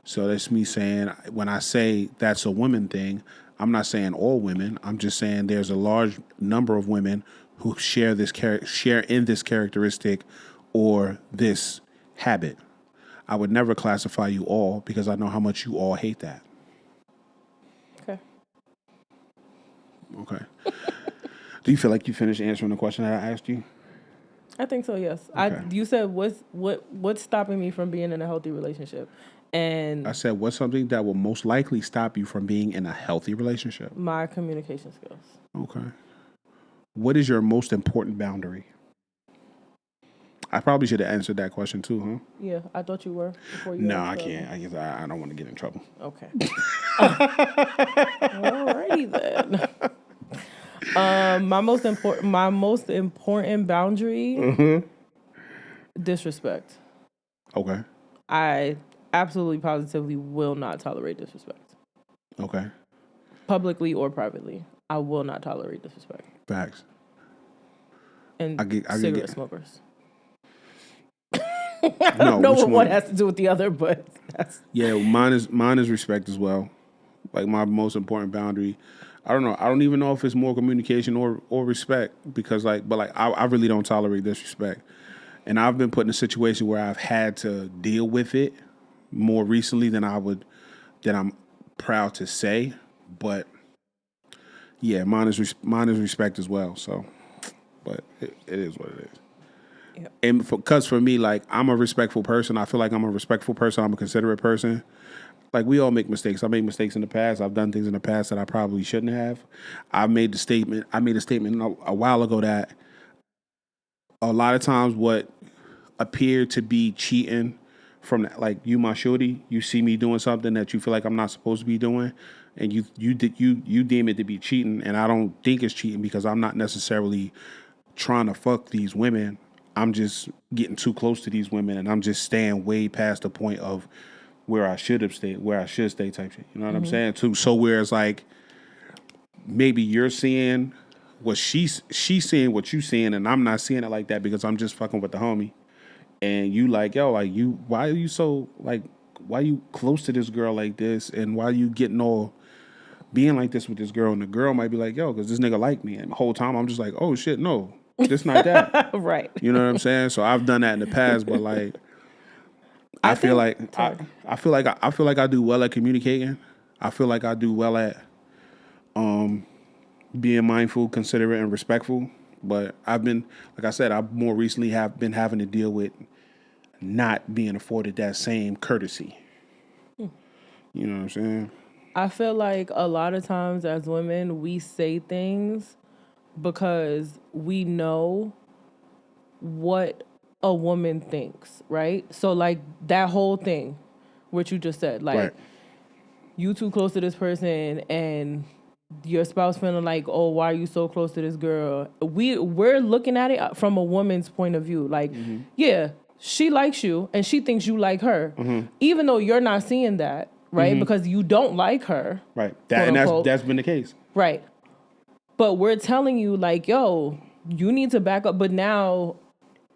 S2: So that's me saying, when I say that's a woman thing, I'm not saying all women. I'm just saying there's a large number of women who share in this characteristic or this habit. I would never classify you all because I know how much you all hate that.
S1: Okay.
S2: Okay. Do you feel like you finished answering the question that I asked you?
S1: I think so. Yes.
S2: Okay.
S1: You said what's stopping me from being in a healthy relationship, and
S2: I said, what's something that will most likely stop you from being in a healthy relationship?
S1: my communication skills.
S2: Okay. What is your most important boundary? I probably should have answered that question too, huh?
S1: Yeah, I thought you were before you
S2: No,
S1: asked
S2: I
S1: the other
S2: can't.
S1: one.
S2: I guess I don't want to get in trouble.
S1: Okay. Alrighty then. My most important boundary, disrespect.
S2: Okay.
S1: I absolutely positively will not tolerate disrespect.
S2: Okay.
S1: Publicly or privately. I will not tolerate disrespect.
S2: Facts.
S1: And
S2: I
S1: cigarette
S2: get.
S1: smokers. I don't
S2: No,
S1: know
S2: which
S1: what one
S2: one?
S1: has to do with the other, but that's
S2: Yeah, mine is respect as well. Like my most important boundary. I don't know. I don't even know if it's more communication or respect because I really don't tolerate disrespect. And I've been put in a situation where I've had to deal with it more recently than I'm proud to say. But yeah, mine is respect as well. So, but it is what it is.
S1: yeah.
S2: And because for me, like I'm a respectful person. I feel like I'm a respectful person. I'm a considerate person. Like we all make mistakes. I made mistakes in the past. I've done things in the past that I probably shouldn't have. I made a statement a while ago that a lot of times what appeared to be cheating from like you, my shorty, you see me doing something that you feel like I'm not supposed to be doing, and you deem it to be cheating, and I don't think it's cheating because I'm not necessarily trying to fuck these women. I'm just getting too close to these women, and I'm just staying way past the point of where I should have stayed, where I should stay type shit. You know what I'm saying? Too. So whereas like maybe you're seeing what she's seeing what you seeing, and I'm not seeing it like that because I'm just fucking with the homie. And you like, yo, like you, why are you so like, why you close to this girl like this, and why you getting all being like this with this girl? And the girl might be like, yo, because this nigga like me, and the whole time I'm just like, oh shit, no, this not that.
S1: Right.
S2: You know what I'm saying? So I've done that in the past, but like I
S1: I
S2: feel
S1: think
S2: like
S1: sorry.
S2: I feel like I do well at communicating. I feel like I do well at being mindful, considerate, and respectful. But I've been, like I said, I more recently have been having to deal with not being afforded that same courtesy. You know what I'm saying?
S1: I feel like a lot of times as women, we say things because we know what a woman thinks, right? So, like, that whole thing, what you just said,
S2: Right.
S1: like, you too close to this person and your spouse feeling like, oh, why are you so close to this girl? We're looking at it from a woman's point of view. Like, yeah, she likes you and she thinks you like her. Even though you're not seeing that, right? Because you don't like her.
S2: Right.
S1: Quote
S2: That and
S1: unquote.
S2: that's been the case.
S1: Right. But we're telling you, like, yo, you need to back up. But now,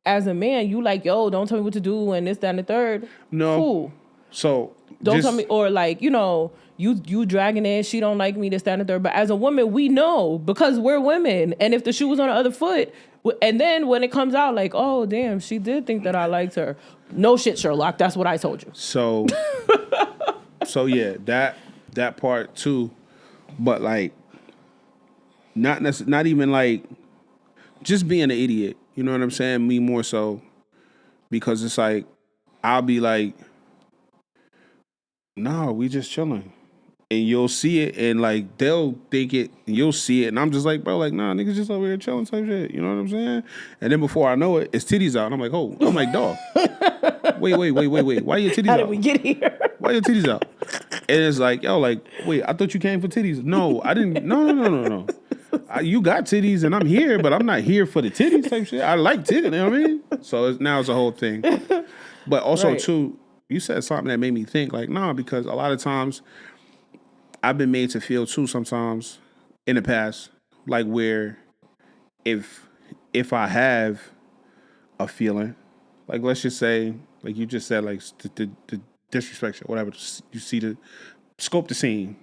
S1: as a man, you like, yo, don't tell me what to do and this, that, and the third.
S2: No.
S1: Cool.
S2: So
S1: Don't tell
S2: just
S1: me, or like, you dragging it, she don't like me, this, that, and the third. But as a woman, we know because we're women. And if the shoe was on the other foot, and then when it comes out, like, oh, damn, she did think that I liked her. No shit, Sherlock. That's what I told you.
S2: so so yeah, that part too. But like not even like just being an idiot. You know what I'm saying? Me more so because it's like I'll be like, nah, we just chilling. And you'll see it, and like they'll think it, and you'll see it, and I'm just like, bro, like, nah, niggas just over here chilling type shit. You know what I'm saying? And then before I know it, it's titties out, and I'm like, oh, I'm like, dog, wait, why your titties
S1: How
S2: out?
S1: did we get here?
S2: Why your titties out? And it's like, yo, like, wait, I thought you came for titties. No, I didn't. No. You got titties, and I'm here, but I'm not here for the titties type shit. I like titties, you know what I mean? So now it's a whole thing. But also
S1: Right.
S2: too, you said something that made me think, like, nah, because a lot of times I've been made to feel too sometimes in the past, like where if I have a feeling, like let's just say, like you just said, like the disrespect, or whatever, you see the scope the scene,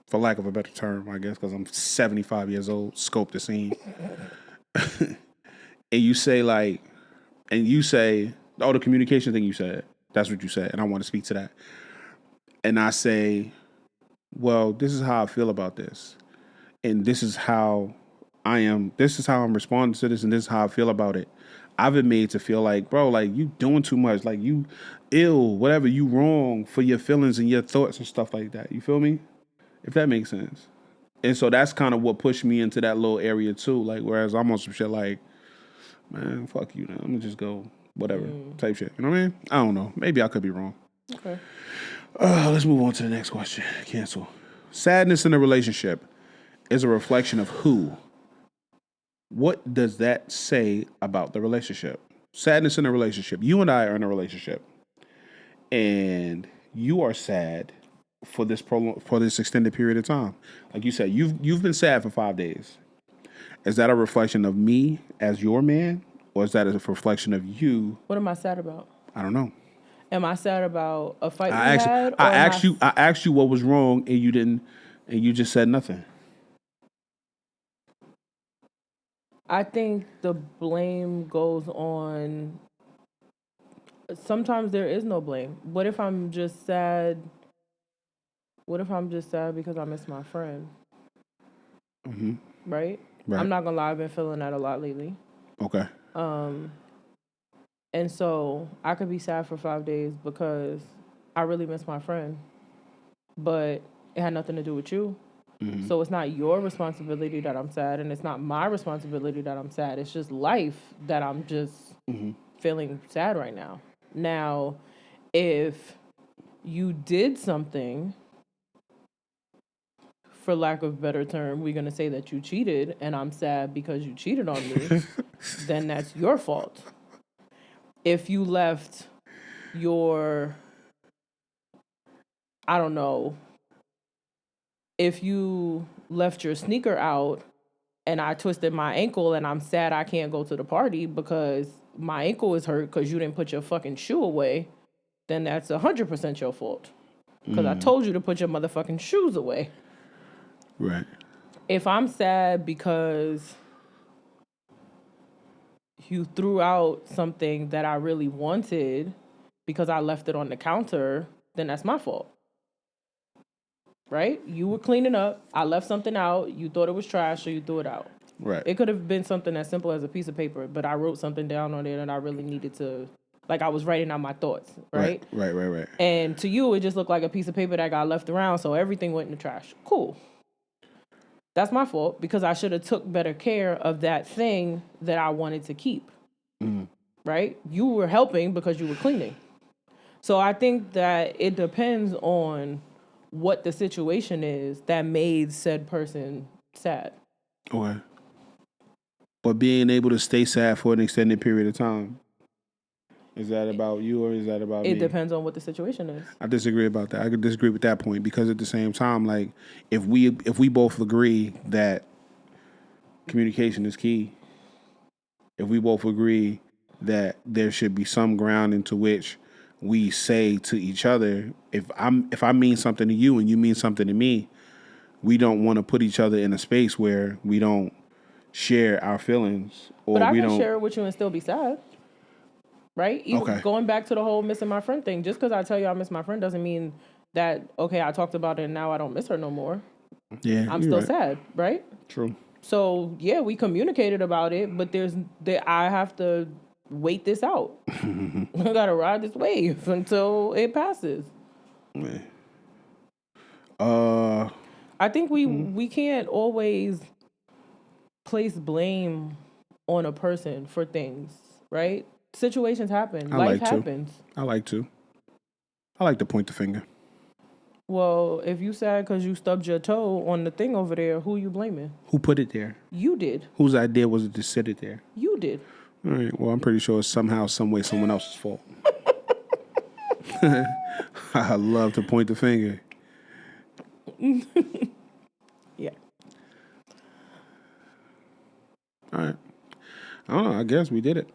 S2: for lack of a better term, I guess, because I'm 75 years old, scope the scene, and you say like, oh, the communication thing you said, that's what you said, and I want to speak to that, and I say, well, this is how I feel about this. And this is how this is how I'm responding to this, and this is how I feel about it. I've been made to feel like, bro, like you doing too much, like you ill, whatever, you wrong for your feelings and your thoughts and stuff like that. You feel me? If that makes sense. And so that's kind of what pushed me into that little area too. Like, whereas I'm on some shit like, man, fuck you now. I'm gonna just go whatever type shit. You know what I mean? I don't know. Maybe I could be wrong.
S1: Okay.
S2: Let's move on to the next question. Cancel. Sadness in a relationship is a reflection of who? What does that say about the relationship? Sadness in a relationship. You and I are in a relationship, and you are sad for this extended period of time. Like you said, you've been sad for 5 days. Is that a reflection of me as your man, or is that a reflection of you?
S1: What am I sad about?
S2: I don't know.
S1: Am I sad about a fight we had? Or
S2: I asked you what was wrong, and you didn't, and you just said nothing.
S1: I think the blame goes on. Sometimes there is no blame. What if I'm just sad? What if I'm just sad because I miss my friend?
S2: Mm-hmm.
S1: Right?
S2: Right.
S1: I'm not gonna lie, I've been feeling that a lot lately.
S2: Okay.
S1: And so I could be sad for 5 days because I really miss my friend. But it had nothing to do with you.
S2: Mm-hmm.
S1: So it's not your responsibility that I'm sad, and it's not my responsibility that I'm sad. It's just life that I'm just feeling sad right now. Now, if you did something, for lack of a better term, we're going to say that you cheated, and I'm sad because you cheated on me, then that's your fault. If you left your, I don't know, if you left your sneaker out and I twisted my ankle and I'm sad I can't go to the party because my ankle is hurt because you didn't put your fucking shoe away, then that's 100% your fault. Because I told you to put your motherfucking shoes away.
S2: Right.
S1: If I'm sad because you threw out something that I really wanted because I left it on the counter, then that's my fault. Right? You were cleaning up. I left something out. You thought it was trash, so you threw it out.
S2: Right.
S1: It could have been something as simple as a piece of paper, but I wrote something down on it and I really needed to, like I was writing out my thoughts, right?
S2: Right.
S1: And to you, it just looked like a piece of paper that got left around, so everything went in the trash. Cool. That's my fault because I should have took better care of that thing that I wanted to keep, right? You were helping because you were cleaning. So I think that it depends on what the situation is that made said person sad.
S2: Okay. But being able to stay sad for an extended period of time, is that about you or is that about me?
S1: It depends on what the situation is.
S2: I disagree about that. I could disagree with that point because at the same time, like if we both agree that communication is key, if we both agree that there should be some ground into which we say to each other, if I mean something to you and you mean something to me, we don't want to put each other in a space where we don't share our feelings or
S1: But I
S2: we
S1: can
S2: don't
S1: share it with you and still be sad. Right? Even
S2: Okay.
S1: Going back to the whole missing my friend thing, just because I tell you I miss my friend doesn't mean that, okay, I talked about it and now I don't miss her no more.
S2: Yeah,
S1: I'm
S2: you're
S1: still
S2: right.
S1: sad, right?
S2: True.
S1: So, yeah, we communicated about it, but I have to wait this out. I got to ride this wave until it passes.
S2: Yeah.
S1: I think we can't always place blame on a person for things, right? Situations happen. Life happens.
S2: I like to point the finger.
S1: Well, if you sad because you stubbed your toe on the thing over there, who you blaming?
S2: Who put it there?
S1: You did.
S2: Whose idea was it to sit it there?
S1: You did.
S2: All right. Well, I'm pretty sure it's somehow, some way, someone else's fault. I love to point the finger.
S1: Yeah.
S2: All right. I don't know. I guess we did it.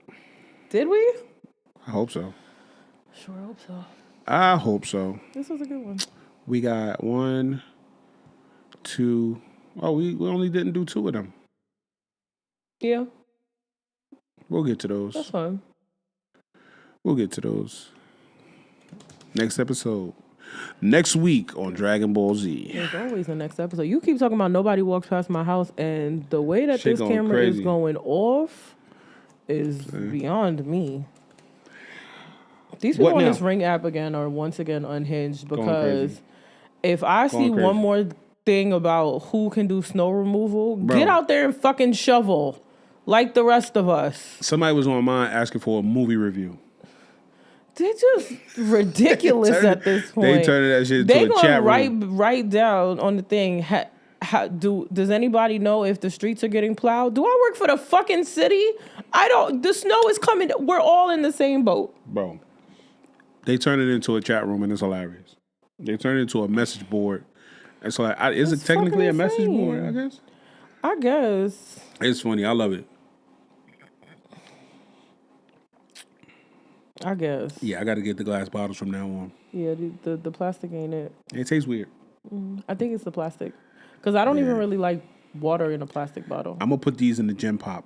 S1: Did we?
S2: I hope so.
S1: Sure hope so.
S2: I hope so.
S1: This was a good one.
S2: We got 1, 2. Oh, we only didn't do 2 of them.
S1: Yeah.
S2: We'll get to those.
S1: That's fine.
S2: We'll get to those. Next episode. Next week on Dragon Ball Z.
S1: There's always the next episode. You keep talking about nobody walks past my house, and the way that
S2: Shit
S1: this camera
S2: crazy.
S1: is going off is beyond me. These people
S2: What
S1: on
S2: now?
S1: this Ring app again are once again unhinged
S2: Going
S1: because
S2: crazy.
S1: if I see
S2: Going
S1: one
S2: crazy.
S1: more thing about who can do snow removal,
S2: Bro.
S1: get out there and fucking shovel. like the rest of us.
S2: Somebody was on mine asking for a movie review.
S1: They're just ridiculous at this point.
S2: They turning that shit
S1: They
S2: into a chat room.
S1: gonna write down on the thing. Does anybody know if the streets are getting plowed? Do I work for the fucking city? I don't. The snow is coming. We're all in the same boat,
S2: Bro, they turn it into a chat room and it's hilarious. They turn it into a message board. And so, is it technically a message board, I guess?
S1: I guess.
S2: It's funny. I love it.
S1: I guess.
S2: Yeah, I got to get the glass bottles from now on.
S1: Yeah, the plastic ain't it.
S2: It tastes weird.
S1: I think it's the plastic. Because I don't even really like water in a plastic bottle.
S2: I'm going to put these in the gym pop.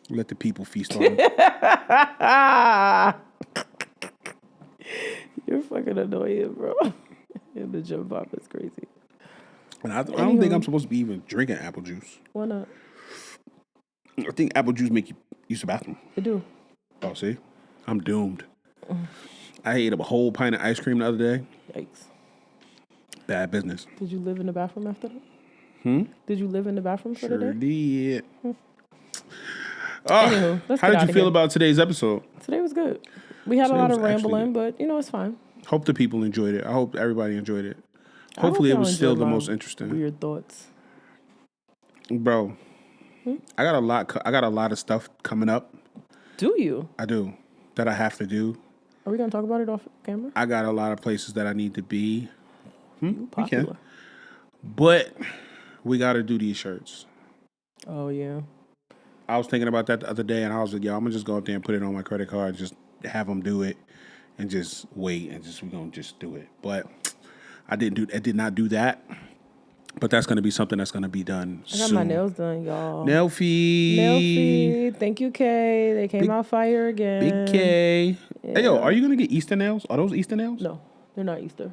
S2: Let the people feast on them.
S1: You're fucking annoying, bro. In the gym pop is crazy.
S2: And I don't think I'm supposed to be even drinking apple juice.
S1: Why not?
S2: I think apple juice make you use the bathroom.
S1: It do.
S2: Oh, see? I'm doomed. I ate up a whole pint of ice cream the other day.
S1: Yikes.
S2: Bad business.
S1: Did you live in the bathroom after that? Did you live in the bathroom for the day?
S2: Did.
S1: Anywho, let's
S2: how
S1: get
S2: did
S1: outta
S2: you feel
S1: here.
S2: about today's episode?
S1: Today was good. We had a lot of rambling, but you know, it's fine.
S2: Hope the people enjoyed it. I hope everybody enjoyed it.
S1: I hope
S2: Hopefully it
S1: y'all
S2: was still
S1: enjoyed
S2: the
S1: my
S2: most interesting.
S1: Weird thoughts.
S2: Bro, I got a lot of stuff coming up.
S1: Do you?
S2: I do. That I have to do.
S1: Are we gonna talk about it off camera?
S2: I got a lot of places that I need to be.
S1: You
S2: We
S1: popular.
S2: can. But we got to do these shirts.
S1: Oh yeah.
S2: I was thinking about that the other day, and I was like, yo, I'm going to just go up there and put it on my credit card, just have them do it, and just wait, and we're going to just do it. But I did not do that. But that's going to be something that's going to be done
S1: I got
S2: soon.
S1: my nails done, y'all.
S2: Nail fee.
S1: Nail fee. Thank you, Kay. They came out fire again.
S2: Big K. Yeah. Hey, yo, are you going to get Easter nails? Are those Easter nails?
S1: No, they're not Easter.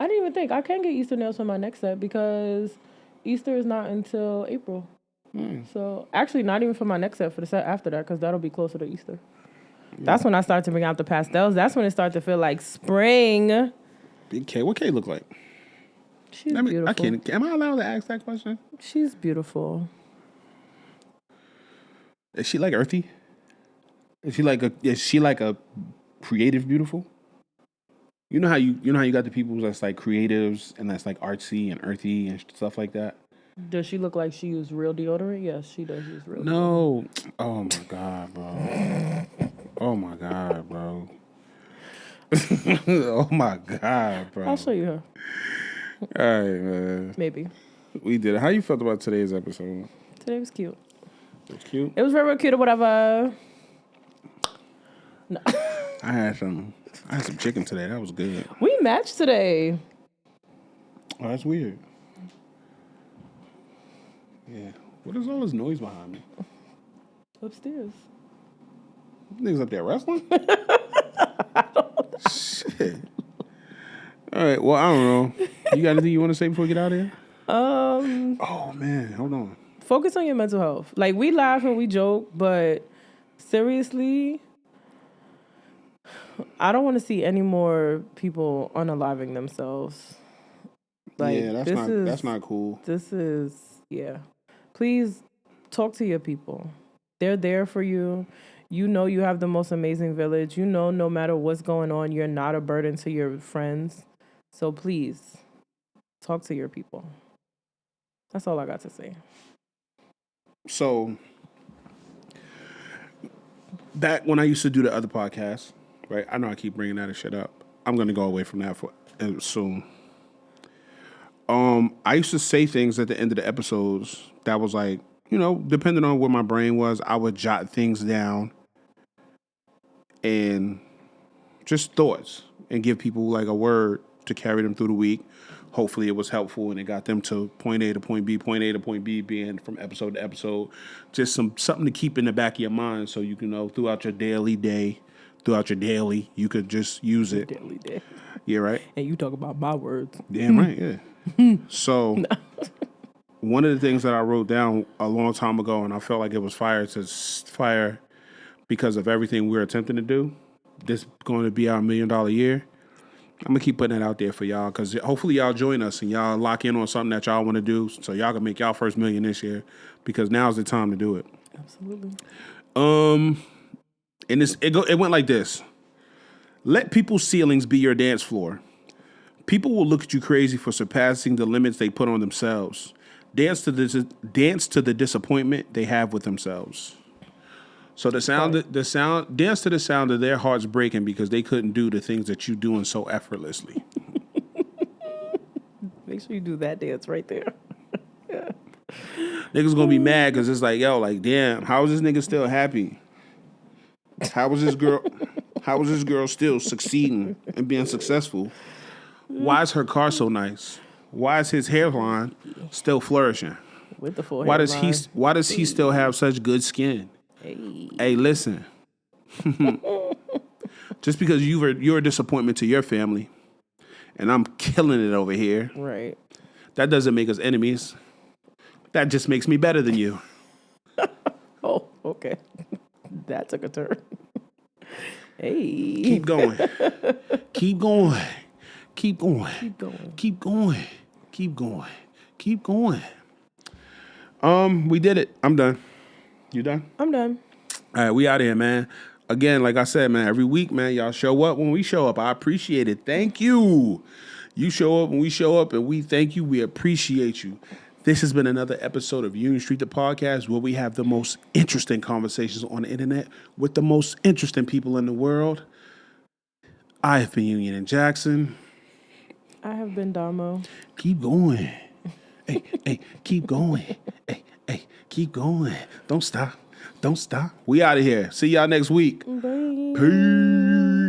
S1: I didn't even think. I can get Easter nails for my next set because Easter is not until April. So, actually, not even for my next set, for the set after that, because that'll be closer to Easter. Yeah. That's when I start to bring out the pastels. That's when it starts to feel like spring.
S2: Big K. What K look like?
S1: She's beautiful.
S2: I can't. Am I allowed to ask that question?
S1: She's beautiful.
S2: Is she like earthy? Is she like a creative beautiful? You know how you got the people that's like creatives and that's like artsy and earthy and stuff like that?
S1: Does she look like she used real deodorant? Yes, she does use real deodorant.
S2: No. Oh my God, bro. Oh my God, bro. Oh my God, bro.
S1: I'll show you her.
S2: All right, man.
S1: Maybe.
S2: We did it. How you felt about today's episode?
S1: Today was cute.
S2: It was cute?
S1: It was very, very cute or whatever. No.
S2: I had some chicken today. That was good.
S1: We matched today.
S2: Oh, that's weird. Yeah. What is all this noise behind me?
S1: Upstairs.
S2: Niggas up there wrestling? Shit. All right. Well, I don't know. You got anything you want to say before we get out of here?
S1: Oh
S2: man, hold on.
S1: Focus on your mental health. Like, we laugh and we joke, but seriously, I don't want to see any more people unaliving themselves. Like,
S2: yeah, that's not cool.
S1: Yeah. Please talk to your people. They're there for you. You know you have the most amazing village. You know no matter what's going on, you're not a burden to your friends. So please, talk to your people. That's all I got to say.
S2: So, back when I used to do the other podcast, right? I know I keep bringing that shit up. I'm going to go away from that soon. I used to say things at the end of the episodes that was like, you know, depending on where my brain was, I would jot things down and just thoughts and give people like a word to carry them through the week. Hopefully it was helpful and it got them to point A to point B, point A to point B, being from episode to episode. Just something to keep in the back of your mind so you can know throughout your daily, you could just use it.
S1: Daily day.
S2: Yeah, right?
S1: And you talk about my words.
S2: Damn right, yeah. So one of the things that I wrote down a long time ago, and I felt like it was fire because of everything we're attempting to do. This going to be our $1 million year. I'm going to keep putting it out there for y'all because hopefully y'all join us and y'all lock in on something that y'all want to do so y'all can make y'all first $1 million this year because now's the time to do it.
S1: Absolutely.
S2: And it went like this. Let people's ceilings be your dance floor. People will look at you crazy for surpassing the limits they put on themselves. Dance to the disappointment they have with themselves. So
S1: Fire.
S2: dance to the sound of their hearts breaking because they couldn't do the things that you doing so effortlessly.
S1: Make sure you do that dance right there.
S2: Niggas gonna be mad because it's like, yo, like, damn, how is this nigga still happy? How was this girl? How is this girl still succeeding and being successful? Why is her car so nice? Why is his hairline still flourishing?
S1: With the full
S2: Why does he?
S1: hairline.
S2: Why does he still have such good skin?
S1: Hey.
S2: Hey, listen. Just because you're a disappointment to your family, and I'm killing it over here,
S1: Right.
S2: that doesn't make us enemies. That just makes me better than you.
S1: Oh, okay. That took a turn. Hey.
S2: Keep going. Keep going. Keep going.
S1: Keep going.
S2: Keep going. Keep going. Keep going. We did it. I'm done. You done?
S1: I'm done.
S2: All right, we out of here, man. Again, like I said, man, every week, man, y'all show up when we show up. I appreciate it. Thank you. You show up when we show up, and we thank you. We appreciate you. This has been another episode of Union Street, the podcast, where we have the most interesting conversations on the internet with the most interesting people in the world. I have been Union and Jackson.
S1: I have been Domo.
S2: Keep going. Hey, keep going. Hey, keep going. Don't stop. Don't stop. We out of here. See y'all next week.
S1: Bye.
S2: Peace.